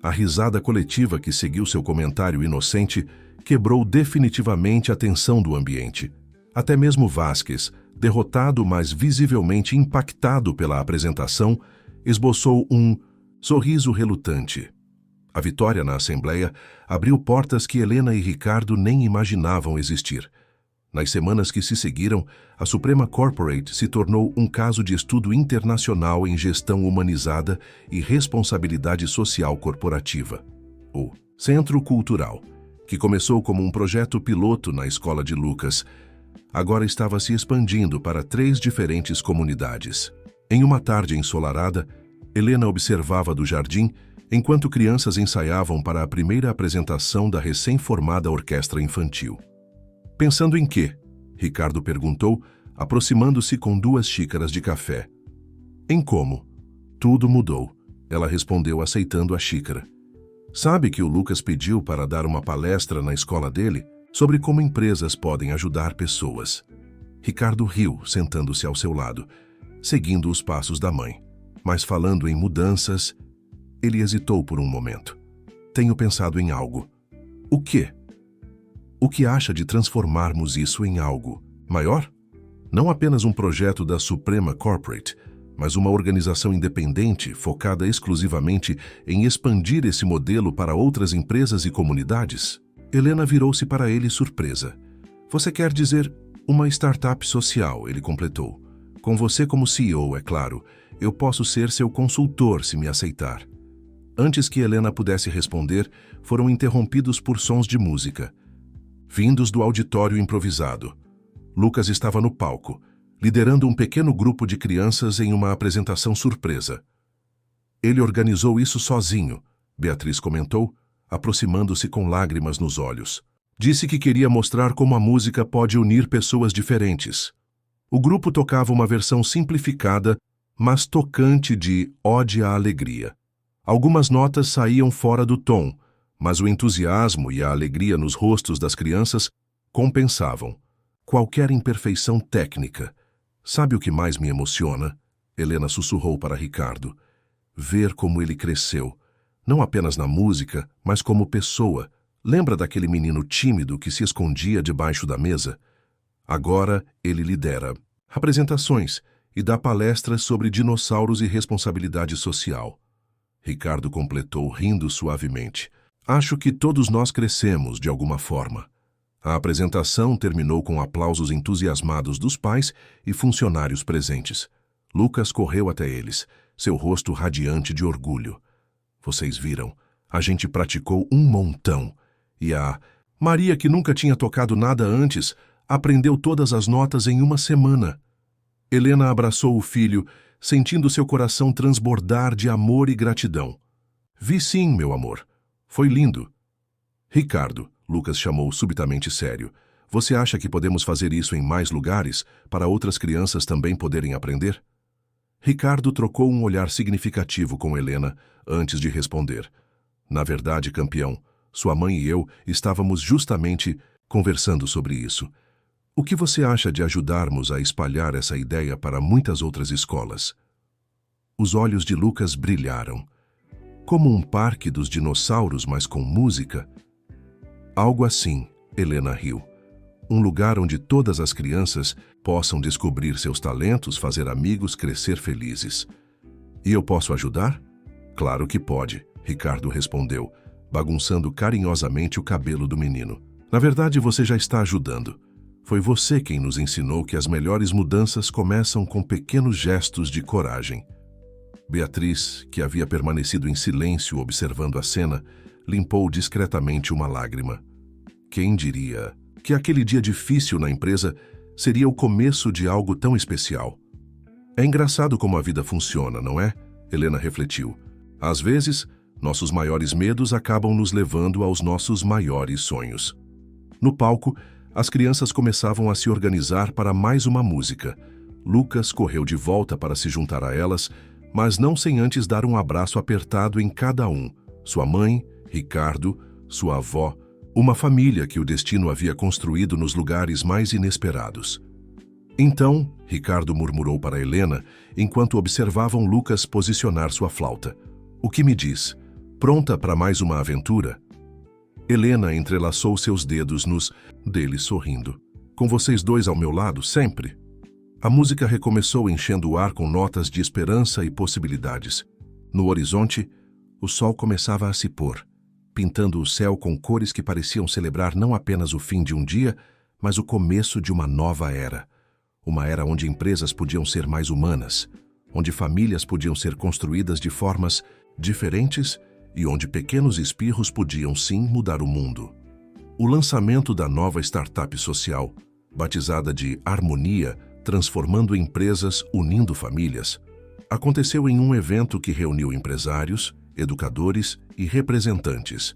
A risada coletiva que seguiu seu comentário inocente quebrou definitivamente a tensão do ambiente. Até mesmo Vasquez, derrotado mas visivelmente impactado pela apresentação, esboçou um sorriso relutante. A vitória na Assembleia abriu portas que Helena e Ricardo nem imaginavam existir. Nas semanas que se seguiram, a Suprema Corporate se tornou um caso de estudo internacional em gestão humanizada e responsabilidade social corporativa. O Centro Cultural, que começou como um projeto piloto na escola de Lucas, agora estava se expandindo para 3 diferentes comunidades. Em uma tarde ensolarada, Helena observava do jardim enquanto crianças ensaiavam para a primeira apresentação da recém-formada orquestra infantil. "Pensando em quê?" Ricardo perguntou, aproximando-se com 2 xícaras de café. "Em como?" "Tudo mudou", ela respondeu aceitando a xícara. "Sabe que o Lucas pediu para dar uma palestra na escola dele sobre como empresas podem ajudar pessoas?" Ricardo riu, sentando-se ao seu lado, seguindo os passos da mãe. Mas falando em mudanças, ele hesitou por um momento. "Tenho pensado em algo." "O quê?" "O que acha de transformarmos isso em algo maior? Não apenas um projeto da Suprema Corporate, mas uma organização independente focada exclusivamente em expandir esse modelo para outras empresas e comunidades?" Helena virou-se para ele surpresa. "Você quer dizer uma startup social?" ele completou. "Com você como CEO, é claro. Eu posso ser seu consultor se me aceitar." Antes que Helena pudesse responder, foram interrompidos por sons de música, vindos do auditório improvisado. Lucas estava no palco, liderando um pequeno grupo de crianças em uma apresentação surpresa. "Ele organizou isso sozinho", Beatriz comentou, aproximando-se com lágrimas nos olhos. "Disse que queria mostrar como a música pode unir pessoas diferentes." O grupo tocava uma versão simplificada, mas tocante de Ode à Alegria. Algumas notas saíam fora do tom, mas o entusiasmo e a alegria nos rostos das crianças compensavam qualquer imperfeição técnica. "Sabe o que mais me emociona?" Helena sussurrou para Ricardo. "Ver como ele cresceu, não apenas na música, mas como pessoa. Lembra daquele menino tímido que se escondia debaixo da mesa? Agora ele lidera apresentações e dá palestras sobre dinossauros e responsabilidade social." Ricardo completou, rindo suavemente. "Acho que todos nós crescemos de alguma forma." A apresentação terminou com aplausos entusiasmados dos pais e funcionários presentes. Lucas correu até eles, seu rosto radiante de orgulho. Vocês viram? A gente praticou um montão. E a Maria, que nunca tinha tocado nada antes, aprendeu todas as notas em uma semana. Helena abraçou o filho, sentindo seu coração transbordar de amor e gratidão. Vi sim, meu amor. Foi lindo. Ricardo, Lucas chamou subitamente sério. Você acha que podemos fazer isso em mais lugares, para outras crianças também poderem aprender? Ricardo trocou um olhar significativo com Helena antes de responder. Na verdade, campeão, sua mãe e eu estávamos justamente conversando sobre isso. O que você acha de ajudarmos a espalhar essa ideia para muitas outras escolas? Os olhos de Lucas brilharam. Como um parque dos dinossauros, mas com música? Algo assim, Helena riu. Um lugar onde todas as crianças possam descobrir seus talentos, fazer amigos, crescer felizes. E eu posso ajudar? Claro que pode, Ricardo respondeu, bagunçando carinhosamente o cabelo do menino. Na verdade, você já está ajudando. Foi você quem nos ensinou que as melhores mudanças começam com pequenos gestos de coragem. Beatriz, que havia permanecido em silêncio observando a cena, limpou discretamente uma lágrima. Quem diria que aquele dia difícil na empresa seria o começo de algo tão especial? É engraçado como a vida funciona, não é? Helena refletiu. Às vezes, nossos maiores medos acabam nos levando aos nossos maiores sonhos. No palco, as crianças começavam a se organizar para mais uma música. Lucas correu de volta para se juntar a elas, mas não sem antes dar um abraço apertado em cada um. Sua mãe, Ricardo, sua avó, uma família que o destino havia construído nos lugares mais inesperados. Então, Ricardo murmurou para Helena, enquanto observavam Lucas posicionar sua flauta. O que me diz? Pronta para mais uma aventura? Helena entrelaçou seus dedos nos dele sorrindo. Com vocês dois ao meu lado, sempre? A música recomeçou enchendo o ar com notas de esperança e possibilidades. No horizonte, o sol começava a se pôr, pintando o céu com cores que pareciam celebrar não apenas o fim de um dia, mas o começo de uma nova era. Uma era onde empresas podiam ser mais humanas, onde famílias podiam ser construídas de formas diferentes e onde pequenos espirros podiam sim mudar o mundo. O lançamento da nova startup social, batizada de Harmonia, transformando empresas, unindo famílias, aconteceu em um evento que reuniu empresários, educadores e representantes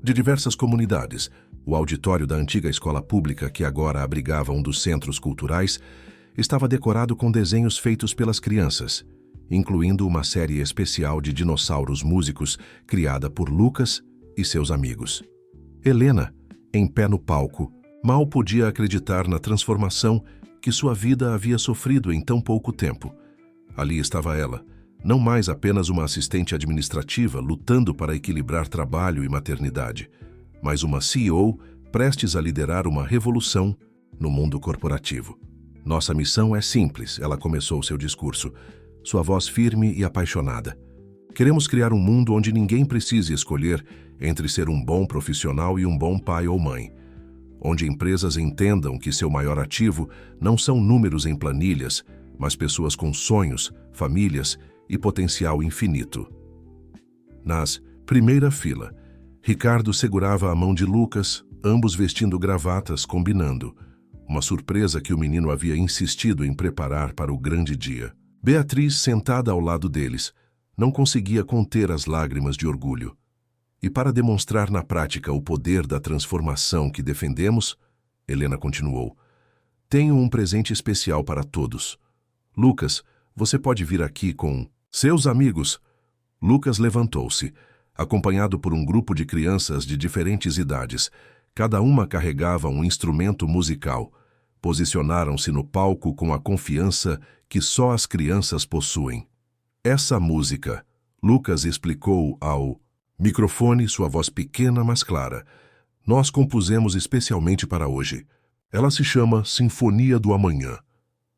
de diversas comunidades. O auditório da antiga escola pública, que agora abrigava um dos centros culturais, estava decorado com desenhos feitos pelas crianças, incluindo uma série especial de dinossauros músicos criada por Lucas e seus amigos. Helena, em pé no palco, mal podia acreditar na transformação que sua vida havia sofrido em tão pouco tempo. Ali estava ela, não mais apenas uma assistente administrativa lutando para equilibrar trabalho e maternidade, mas uma CEO prestes a liderar uma revolução no mundo corporativo. Nossa missão é simples, ela começou seu discurso, sua voz firme e apaixonada. Queremos criar um mundo onde ninguém precise escolher entre ser um bom profissional e um bom pai ou mãe, onde empresas entendam que seu maior ativo não são números em planilhas, mas pessoas com sonhos, famílias e potencial infinito. Nas primeira fila, Ricardo segurava a mão de Lucas, ambos vestindo gravatas combinando, uma surpresa que o menino havia insistido em preparar para o grande dia. Beatriz, sentada ao lado deles, não conseguia conter as lágrimas de orgulho. E para demonstrar na prática o poder da transformação que defendemos, Helena continuou, tenho um presente especial para todos. Lucas, você pode vir aqui com seus amigos. Lucas levantou-se, acompanhado por um grupo de crianças de diferentes idades. Cada uma carregava um instrumento musical. Posicionaram-se no palco com a confiança que só as crianças possuem. Essa música, Lucas explicou ao microfone, sua voz pequena, mas clara, nós compusemos especialmente para hoje. Ela se chama Sinfonia do Amanhã.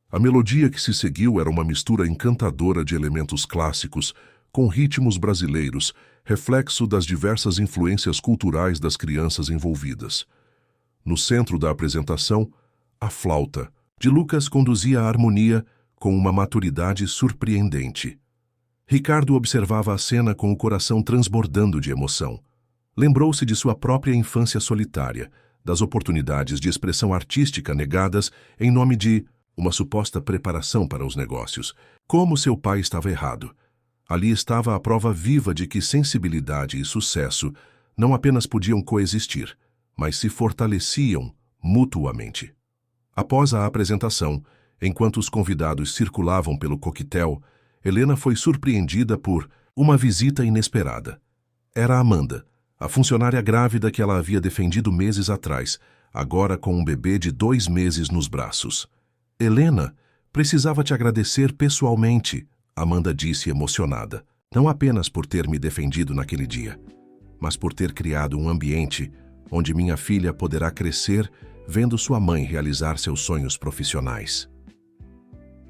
A melodia que se seguiu era uma mistura encantadora de elementos clássicos com ritmos brasileiros, reflexo das diversas influências culturais das crianças envolvidas. No centro da apresentação, a flauta de Lucas conduzia a harmonia com uma maturidade surpreendente. Ricardo observava a cena com o coração transbordando de emoção. Lembrou-se de sua própria infância solitária, das oportunidades de expressão artística negadas em nome de uma suposta preparação para os negócios. Como seu pai estava errado. Ali estava a prova viva de que sensibilidade e sucesso não apenas podiam coexistir, mas se fortaleciam mutuamente. Após a apresentação, enquanto os convidados circulavam pelo coquetel, Helena foi surpreendida por uma visita inesperada. Era Amanda, a funcionária grávida que ela havia defendido meses atrás, agora com um bebê de 2 meses nos braços. Helena, precisava te agradecer pessoalmente, Amanda disse emocionada, não apenas por ter me defendido naquele dia, mas por ter criado um ambiente onde minha filha poderá crescer vendo sua mãe realizar seus sonhos profissionais.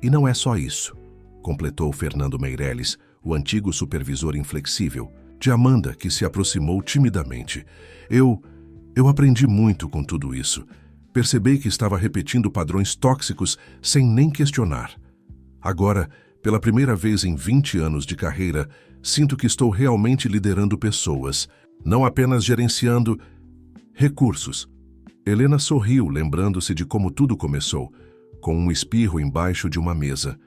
E não é só isso, completou Fernando Meirelles, o antigo supervisor inflexível, de Amanda, que se aproximou timidamente. Eu aprendi muito com tudo isso. Percebi que estava repetindo padrões tóxicos sem nem questionar. Agora, pela primeira vez em 20 anos de carreira, sinto que estou realmente liderando pessoas, não apenas gerenciando recursos. Helena sorriu, lembrando-se de como tudo começou, com um espirro embaixo de uma mesa.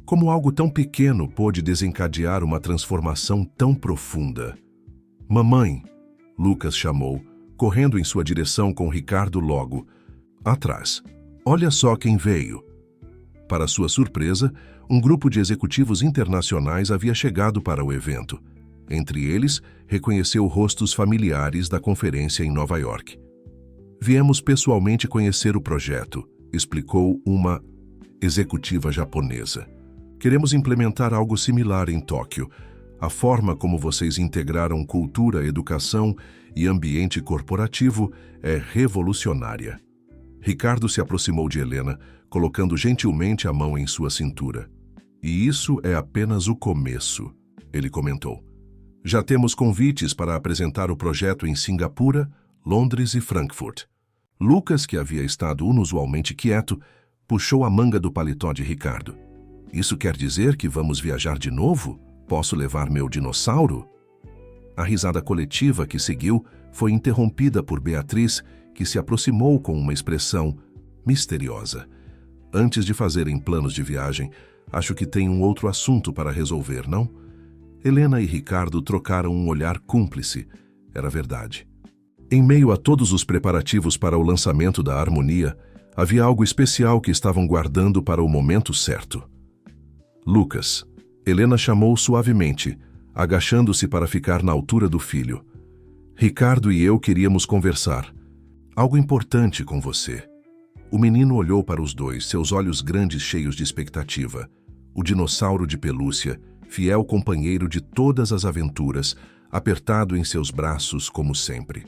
Como algo tão pequeno pôde desencadear uma transformação tão profunda. Mamãe, Lucas chamou, correndo em sua direção com Ricardo logo atrás. Olha só quem veio. Para sua surpresa, um grupo de executivos internacionais havia chegado para o evento. Entre eles, reconheceu rostos familiares da conferência em Nova York. Viemos pessoalmente conhecer o projeto, explicou uma executiva japonesa. Queremos implementar algo similar em Tóquio. A forma como vocês integraram cultura, educação e ambiente corporativo é revolucionária. Ricardo se aproximou de Helena, colocando gentilmente a mão em sua cintura. E isso é apenas o começo, ele comentou. Já temos convites para apresentar o projeto em Singapura, Londres e Frankfurt. Lucas, que havia estado inusualmente quieto, puxou a manga do paletó de Ricardo. Isso quer dizer que vamos viajar de novo? Posso levar meu dinossauro? A risada coletiva que seguiu foi interrompida por Beatriz, que se aproximou com uma expressão misteriosa. Antes de fazerem planos de viagem, acho que tem um outro assunto para resolver, não? Helena e Ricardo trocaram um olhar cúmplice. Era verdade. Em meio a todos os preparativos para o lançamento da Harmonia, havia algo especial que estavam guardando para o momento certo. Lucas, Helena chamou suavemente, agachando-se para ficar na altura do filho. Ricardo e eu queríamos conversar. Algo importante com você. O menino olhou para os dois, seus olhos grandes cheios de expectativa. O dinossauro de pelúcia, fiel companheiro de todas as aventuras, apertado em seus braços como sempre.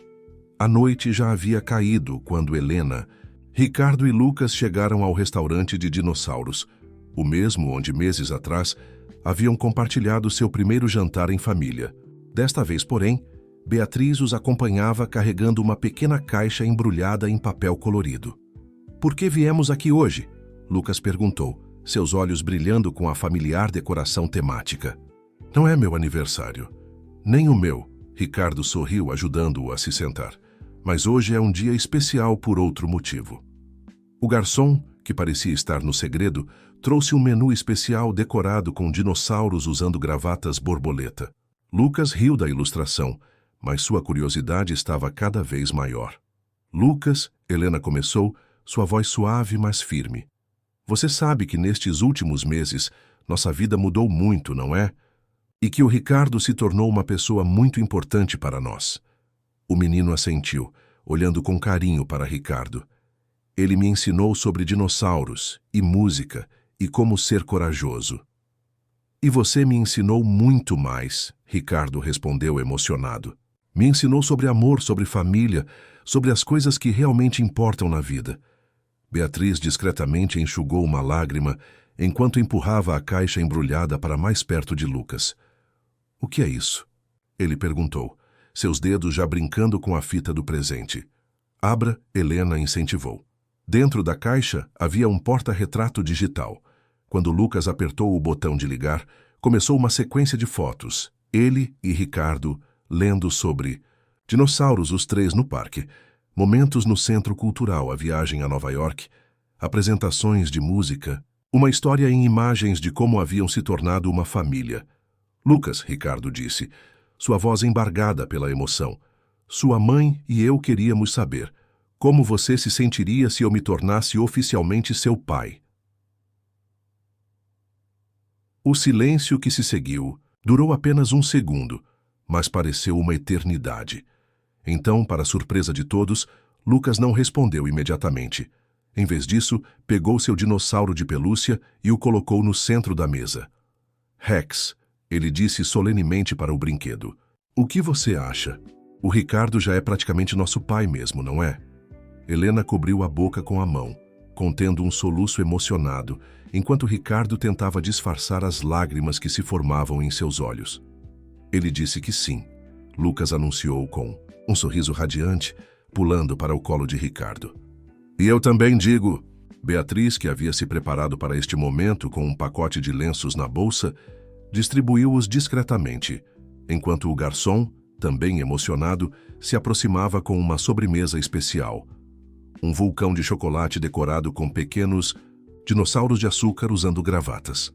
A noite já havia caído quando Helena, Ricardo e Lucas chegaram ao restaurante de dinossauros, o mesmo onde meses atrás haviam compartilhado seu primeiro jantar em família. Desta vez, porém, Beatriz os acompanhava carregando uma pequena caixa embrulhada em papel colorido. Por que viemos aqui hoje? Lucas perguntou, seus olhos brilhando com a familiar decoração temática. Não é meu aniversário. Nem o meu, Ricardo sorriu ajudando-o a se sentar. Mas hoje é um dia especial por outro motivo. O garçom, que parecia estar no segredo, trouxe um menu especial decorado com dinossauros usando gravatas borboleta. Lucas riu da ilustração, mas sua curiosidade estava cada vez maior. Lucas, Helena começou, sua voz suave, mas firme. Você sabe que nestes últimos meses nossa vida mudou muito, não é? E que o Ricardo se tornou uma pessoa muito importante para nós. O menino assentiu, olhando com carinho para Ricardo. Ele me ensinou sobre dinossauros e música e como ser corajoso. E você me ensinou muito mais, Ricardo respondeu emocionado. Me ensinou sobre amor, sobre família, sobre as coisas que realmente importam na vida. Beatriz discretamente enxugou uma lágrima enquanto empurrava a caixa embrulhada para mais perto de Lucas. O que é isso? Ele perguntou, seus dedos já brincando com a fita do presente. Abra, Helena incentivou. Dentro da caixa havia um porta-retrato digital. Quando Lucas apertou o botão de ligar, Começou uma sequência de fotos. Ele e Ricardo lendo sobre dinossauros, os três no parque, momentos no Centro Cultural, a viagem a Nova York, apresentações de música, uma história em imagens de como haviam se tornado uma família. Lucas, Ricardo disse, sua voz embargada pela emoção. Sua mãe e eu queríamos saber como você se sentiria se eu me tornasse oficialmente seu pai. O silêncio que se seguiu durou apenas um segundo, mas pareceu uma eternidade. Então, para surpresa de todos, Lucas não respondeu imediatamente. Em vez disso, pegou seu dinossauro de pelúcia e o colocou no centro da mesa. Rex, ele disse solenemente para o brinquedo. O que você acha? O Ricardo já é praticamente nosso pai mesmo, não é? Helena cobriu a boca com a mão, contendo um soluço emocionado, enquanto Ricardo tentava disfarçar as lágrimas que se formavam em seus olhos. Ele disse que sim. Lucas anunciou com um sorriso radiante, pulando para o colo de Ricardo. E eu também digo. Beatriz, que havia se preparado para este momento com um pacote de lenços na bolsa, distribuiu-os discretamente, enquanto o garçom, também emocionado, se aproximava com uma sobremesa especial. Um vulcão de chocolate decorado com pequenos dinossauros de açúcar usando gravatas.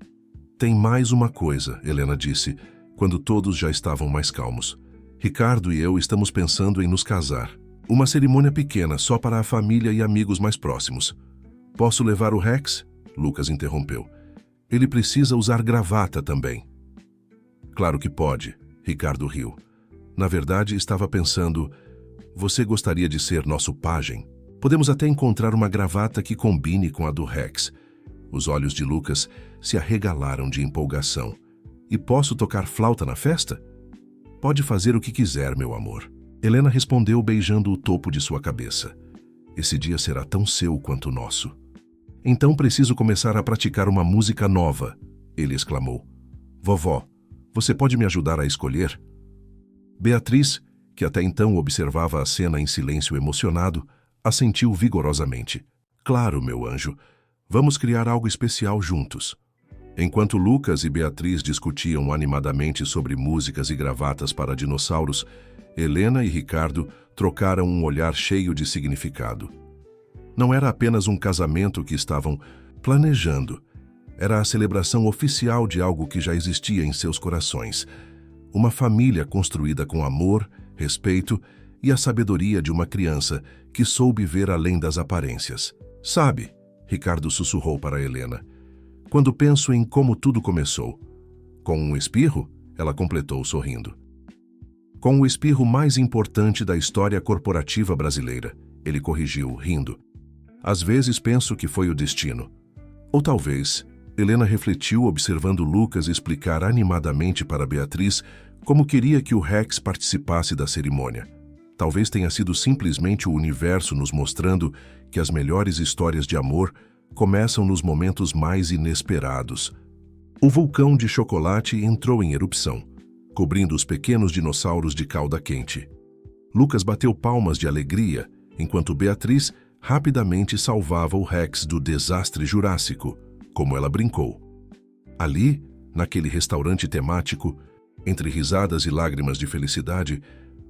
Tem mais uma coisa, Helena disse, quando todos já estavam mais calmos. Ricardo e eu estamos pensando em nos casar. Uma cerimônia pequena só para a família e amigos mais próximos. Posso levar o Rex? Lucas interrompeu. Ele precisa usar gravata também. Claro que pode, Ricardo riu. Na verdade, estava pensando, você gostaria de ser nosso pajem? Podemos até encontrar uma gravata que combine com a do Rex. Os olhos de Lucas se arregalaram de empolgação. E posso tocar flauta na festa? Pode fazer o que quiser, meu amor. Helena respondeu beijando o topo de sua cabeça. Esse dia será tão seu quanto o nosso. Então preciso começar a praticar uma música nova, ele exclamou. Vovó, você pode me ajudar a escolher? Beatriz, que até então observava a cena em silêncio emocionado, assentiu vigorosamente. Claro, meu anjo. Vamos criar algo especial juntos. Enquanto Lucas e Beatriz discutiam animadamente sobre músicas e gravatas para dinossauros, Helena e Ricardo trocaram um olhar cheio de significado. Não era apenas um casamento que estavam planejando. Era a celebração oficial de algo que já existia em seus corações. Uma família construída com amor, respeito e a sabedoria de uma criança que soube ver além das aparências. Sabe, Ricardo sussurrou para Helena, quando penso em como tudo começou. Com um espirro, ela completou sorrindo. Com o espirro mais importante da história corporativa brasileira, ele corrigiu, rindo. Às vezes penso que foi o destino. Ou talvez, Helena refletiu observando Lucas explicar animadamente para Beatriz como queria que o Rex participasse da cerimônia. Talvez tenha sido simplesmente o universo nos mostrando que as melhores histórias de amor começam nos momentos mais inesperados. O vulcão de chocolate entrou em erupção, cobrindo os pequenos dinossauros de cauda quente. Lucas bateu palmas de alegria, enquanto Beatriz rapidamente salvava o Rex do desastre jurássico, como ela brincou. Ali, naquele restaurante temático, entre risadas e lágrimas de felicidade,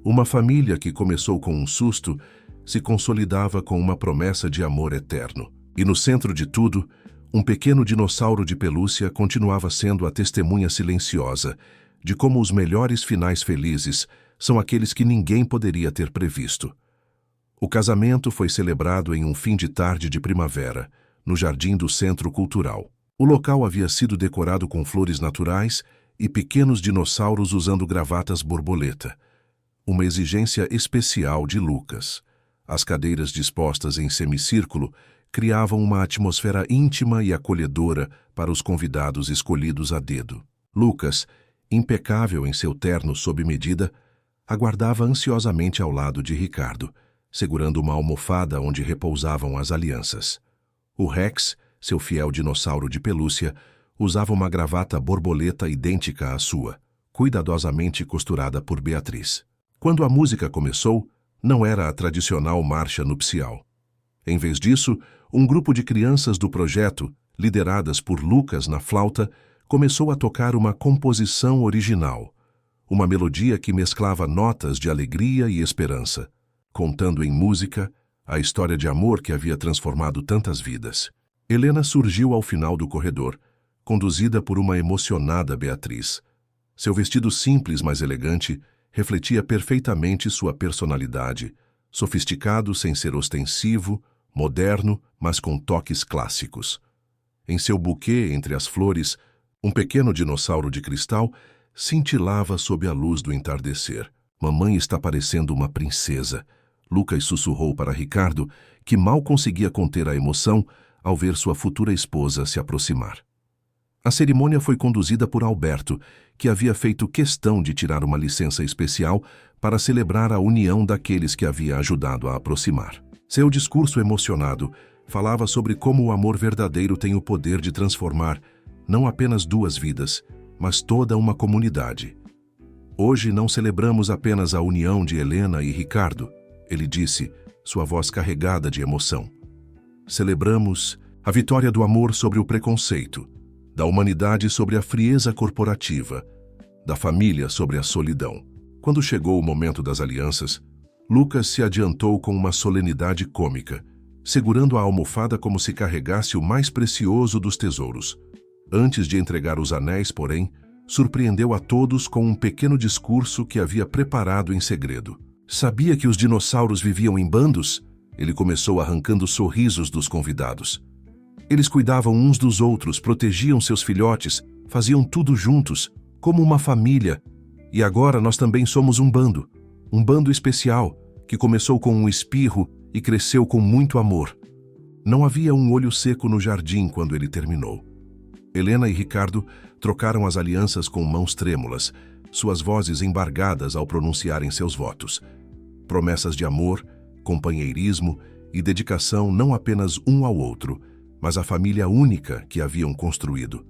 uma família que começou com um susto se consolidava com uma promessa de amor eterno. E no centro de tudo, um pequeno dinossauro de pelúcia continuava sendo a testemunha silenciosa de como os melhores finais felizes são aqueles que ninguém poderia ter previsto. O casamento foi celebrado em um fim de tarde de primavera, no jardim do Centro Cultural. O local havia sido decorado com flores naturais e pequenos dinossauros usando gravatas borboleta. Uma exigência especial de Lucas. As cadeiras dispostas em semicírculo criavam uma atmosfera íntima e acolhedora para os convidados escolhidos a dedo. Lucas, impecável em seu terno sob medida, aguardava ansiosamente ao lado de Ricardo, segurando uma almofada onde repousavam as alianças. O Rex, seu fiel dinossauro de pelúcia, usava uma gravata borboleta idêntica à sua, cuidadosamente costurada por Beatriz. Quando a música começou, não era a tradicional marcha nupcial. Em vez disso, um grupo de crianças do projeto, lideradas por Lucas na flauta, começou a tocar uma composição original, uma melodia que mesclava notas de alegria e esperança, contando em música a história de amor que havia transformado tantas vidas. Helena surgiu ao final do corredor, conduzida por uma emocionada Beatriz. Seu vestido simples, mas elegante, refletia perfeitamente sua personalidade, sofisticado sem ser ostensivo, moderno, mas com toques clássicos. Em seu buquê, entre as flores, um pequeno dinossauro de cristal cintilava sob a luz do entardecer. Mamãe está parecendo uma princesa, Lucas sussurrou para Ricardo, que mal conseguia conter a emoção ao ver sua futura esposa se aproximar. A cerimônia foi conduzida por Alberto, que havia feito questão de tirar uma licença especial para celebrar a união daqueles que havia ajudado a aproximar. Seu discurso emocionado falava sobre como o amor verdadeiro tem o poder de transformar não apenas duas vidas, mas toda uma comunidade. Hoje não celebramos apenas a união de Helena e Ricardo, ele disse, sua voz carregada de emoção. Celebramos a vitória do amor sobre o preconceito, da humanidade sobre a frieza corporativa, da família sobre a solidão. Quando chegou o momento das alianças, Lucas se adiantou com uma solenidade cômica, segurando a almofada como se carregasse o mais precioso dos tesouros. Antes de entregar os anéis, porém, surpreendeu a todos com um pequeno discurso que havia preparado em segredo. Sabia que os dinossauros viviam em bandos? Ele começou arrancando sorrisos dos convidados. Eles cuidavam uns dos outros, protegiam seus filhotes, faziam tudo juntos, como uma família. E agora nós também somos um bando especial, que começou com um espirro e cresceu com muito amor. Não havia um olho seco no jardim quando ele terminou. Helena e Ricardo trocaram as alianças com mãos trêmulas, suas vozes embargadas ao pronunciarem seus votos. Promessas de amor, companheirismo e dedicação não apenas um ao outro, mas à família única que haviam construído.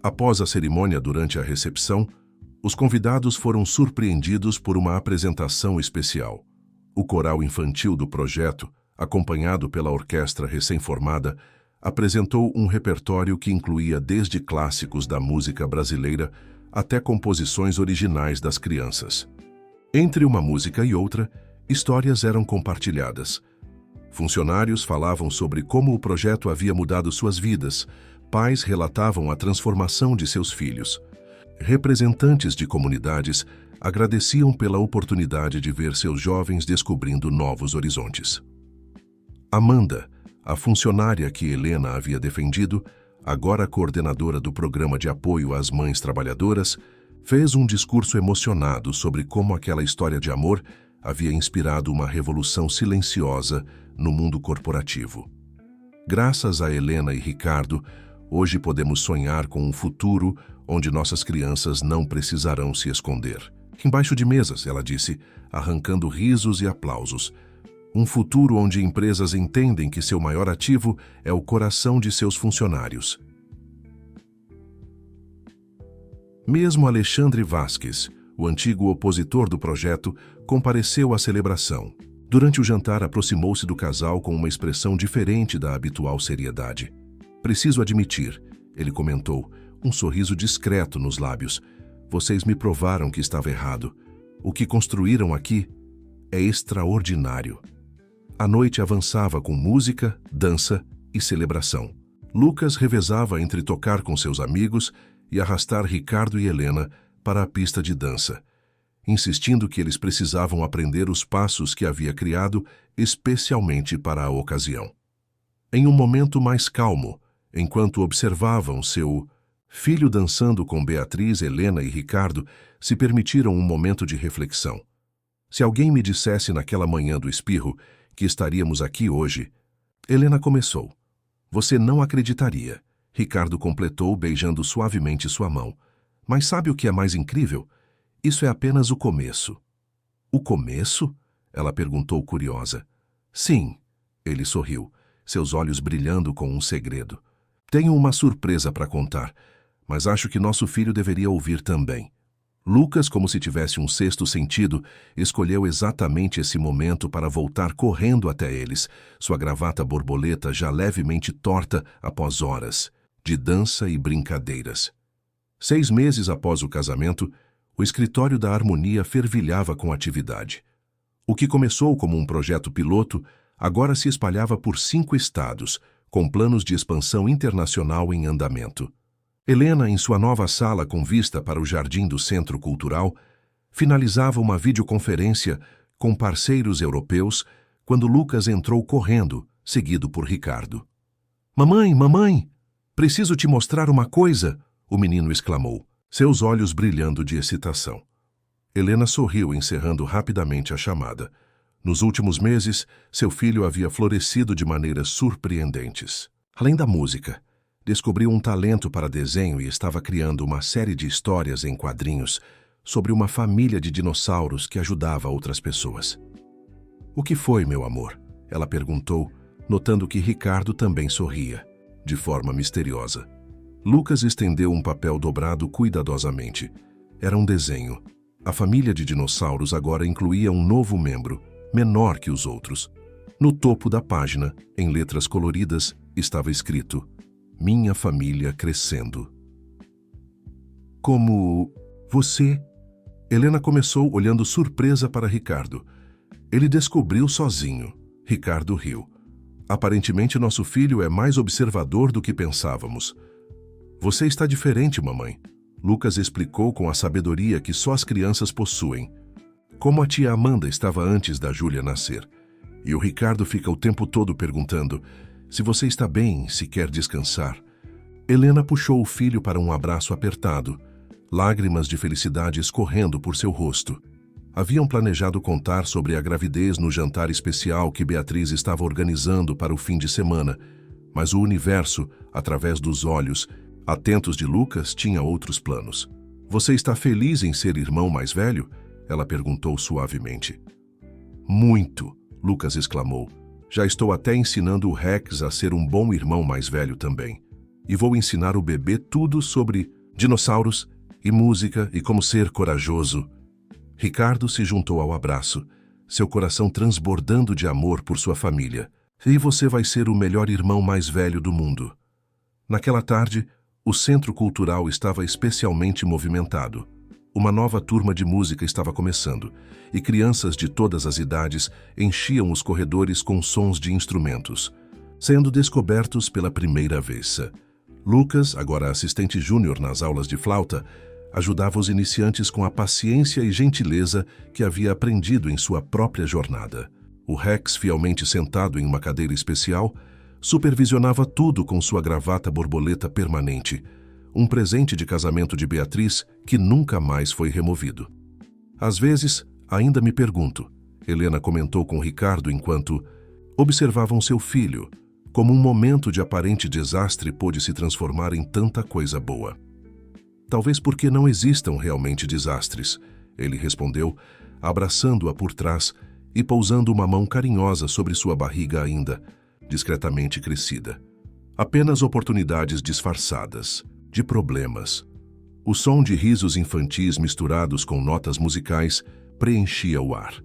Após a cerimônia, durante a recepção, os convidados foram surpreendidos por uma apresentação especial. O coral infantil do projeto, acompanhado pela orquestra recém-formada, apresentou um repertório que incluía desde clássicos da música brasileira até composições originais das crianças. Entre uma música e outra, histórias eram compartilhadas. Funcionários falavam sobre como o projeto havia mudado suas vidas, pais relatavam a transformação de seus filhos. Representantes de comunidades agradeciam pela oportunidade de ver seus jovens descobrindo novos horizontes. Amanda, a funcionária que Helena havia defendido, agora coordenadora do programa de apoio às mães trabalhadoras, fez um discurso emocionado sobre como aquela história de amor havia inspirado uma revolução silenciosa no mundo corporativo. Graças a Helena e Ricardo, hoje podemos sonhar com um futuro onde nossas crianças não precisarão se esconder. Embaixo de mesas, ela disse, arrancando risos e aplausos. Um futuro onde empresas entendem que seu maior ativo é o coração de seus funcionários. Mesmo Alexandre Vasques, o antigo opositor do projeto, compareceu à celebração. Durante o jantar, aproximou-se do casal com uma expressão diferente da habitual seriedade. Preciso admitir, ele comentou, um sorriso discreto nos lábios. Vocês me provaram que estava errado. O que construíram aqui é extraordinário. A noite avançava com música, dança e celebração. Lucas revezava entre tocar com seus amigos e arrastar Ricardo e Helena para a pista de dança, insistindo que eles precisavam aprender os passos que havia criado especialmente para a ocasião. Em um momento mais calmo, enquanto observavam seu filho dançando com Beatriz, Helena e Ricardo, se permitiram um momento de reflexão. Se alguém me dissesse naquela manhã do espirro que estaríamos aqui hoje, Helena começou. Você não acreditaria. Ricardo completou, beijando suavemente sua mão. Mas sabe o que é mais incrível? Isso é apenas o começo. O começo? Ela perguntou curiosa. Sim, ele sorriu, seus olhos brilhando com um segredo. Tenho uma surpresa para contar, mas acho que nosso filho deveria ouvir também. Lucas, como se tivesse um sexto sentido, escolheu exatamente esse momento para voltar correndo até eles, sua gravata borboleta já levemente torta após horas de dança e brincadeiras. 6 meses após o casamento, o escritório da Harmonia fervilhava com atividade. O que começou como um projeto piloto, agora se espalhava por 5 estados, com planos de expansão internacional em andamento. Helena, em sua nova sala com vista para o jardim do Centro Cultural, finalizava uma videoconferência com parceiros europeus quando Lucas entrou correndo, seguido por Ricardo. "Mamãe, mamãe, preciso te mostrar uma coisa", o menino exclamou, seus olhos brilhando de excitação. Helena sorriu, encerrando rapidamente a chamada. Nos últimos meses, seu filho havia florescido de maneiras surpreendentes. Além da música, descobriu um talento para desenho e estava criando uma série de histórias em quadrinhos sobre uma família de dinossauros que ajudava outras pessoas. "O que foi, meu amor?", ela perguntou, notando que Ricardo também sorria, de forma misteriosa. Lucas estendeu um papel dobrado cuidadosamente. Era um desenho. A família de dinossauros agora incluía um novo membro, menor que os outros. No topo da página, em letras coloridas, estava escrito: "Minha família crescendo". "Como você?", Helena começou, olhando surpresa para Ricardo. "Ele descobriu sozinho", Ricardo riu. "Aparentemente nosso filho é mais observador do que pensávamos." "Você está diferente, mamãe", Lucas explicou com a sabedoria que só as crianças possuem. Como a tia Amanda estava antes da Júlia nascer. E o Ricardo fica o tempo todo perguntando se você está bem, se quer descansar. Helena puxou o filho para um abraço apertado, lágrimas de felicidade escorrendo por seu rosto. Haviam planejado contar sobre a gravidez no jantar especial que Beatriz estava organizando para o fim de semana, mas o universo, através dos olhos atentos de Lucas, tinha outros planos. "Você está feliz em ser irmão mais velho?", ela perguntou suavemente. "Muito", Lucas exclamou. "Já estou até ensinando o Rex a ser um bom irmão mais velho também. E vou ensinar o bebê tudo sobre dinossauros e música e como ser corajoso." Ricardo se juntou ao abraço, seu coração transbordando de amor por sua família. "E você vai ser o melhor irmão mais velho do mundo." Naquela tarde, o Centro Cultural estava especialmente movimentado. Uma nova turma de música estava começando, e crianças de todas as idades enchiam os corredores com sons de instrumentos, sendo descobertos pela primeira vez. Lucas, agora assistente júnior nas aulas de flauta, ajudava os iniciantes com a paciência e gentileza que havia aprendido em sua própria jornada. O Rex, fielmente sentado em uma cadeira especial, supervisionava tudo com sua gravata borboleta permanente, um presente de casamento de Beatriz que nunca mais foi removido. "Às vezes, ainda me pergunto", Helena comentou com Ricardo enquanto observavam seu filho, como um momento de aparente desastre pôde se transformar em tanta coisa boa. "Talvez porque não existam realmente desastres", ele respondeu, abraçando-a por trás e pousando uma mão carinhosa sobre sua barriga ainda discretamente crescida. "Apenas oportunidades disfarçadas, de problemas." O som de risos infantis misturados com notas musicais preenchia o ar.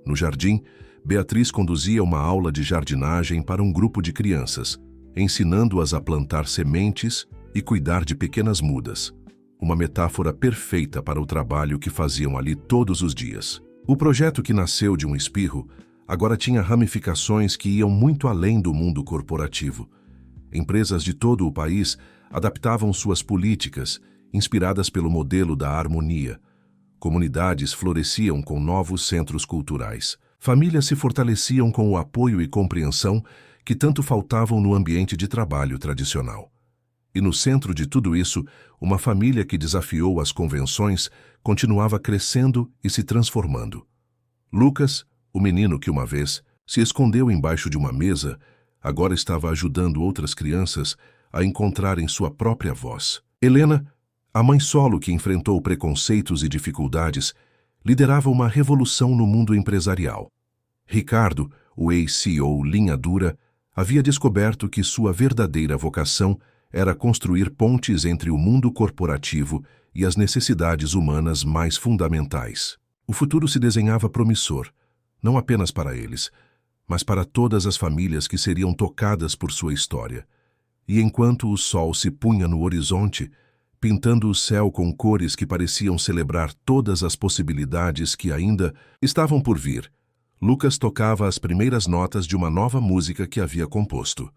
No jardim, Beatriz conduzia uma aula de jardinagem para um grupo de crianças, ensinando-as a plantar sementes e cuidar de pequenas mudas. Uma metáfora perfeita para o trabalho que faziam ali todos os dias. O projeto, que nasceu de um espirro, agora tinha ramificações que iam muito além do mundo corporativo. Empresas de todo o país adaptavam suas políticas, inspiradas pelo modelo da Harmonia. Comunidades floresciam com novos centros culturais. Famílias se fortaleciam com o apoio e compreensão que tanto faltavam no ambiente de trabalho tradicional. E no centro de tudo isso, uma família que desafiou as convenções continuava crescendo e se transformando. Lucas, o menino que uma vez se escondeu embaixo de uma mesa, agora estava ajudando outras crianças a encontrarem sua própria voz. Helena, a mãe solo que enfrentou preconceitos e dificuldades, liderava uma revolução no mundo empresarial. Ricardo, o ex-CEO linha dura, havia descoberto que sua verdadeira vocação era construir pontes entre o mundo corporativo e as necessidades humanas mais fundamentais. O futuro se desenhava promissor, não apenas para eles, mas para todas as famílias que seriam tocadas por sua história. E enquanto o sol se punha no horizonte, pintando o céu com cores que pareciam celebrar todas as possibilidades que ainda estavam por vir. Lucas tocava as primeiras notas de uma nova música que havia composto.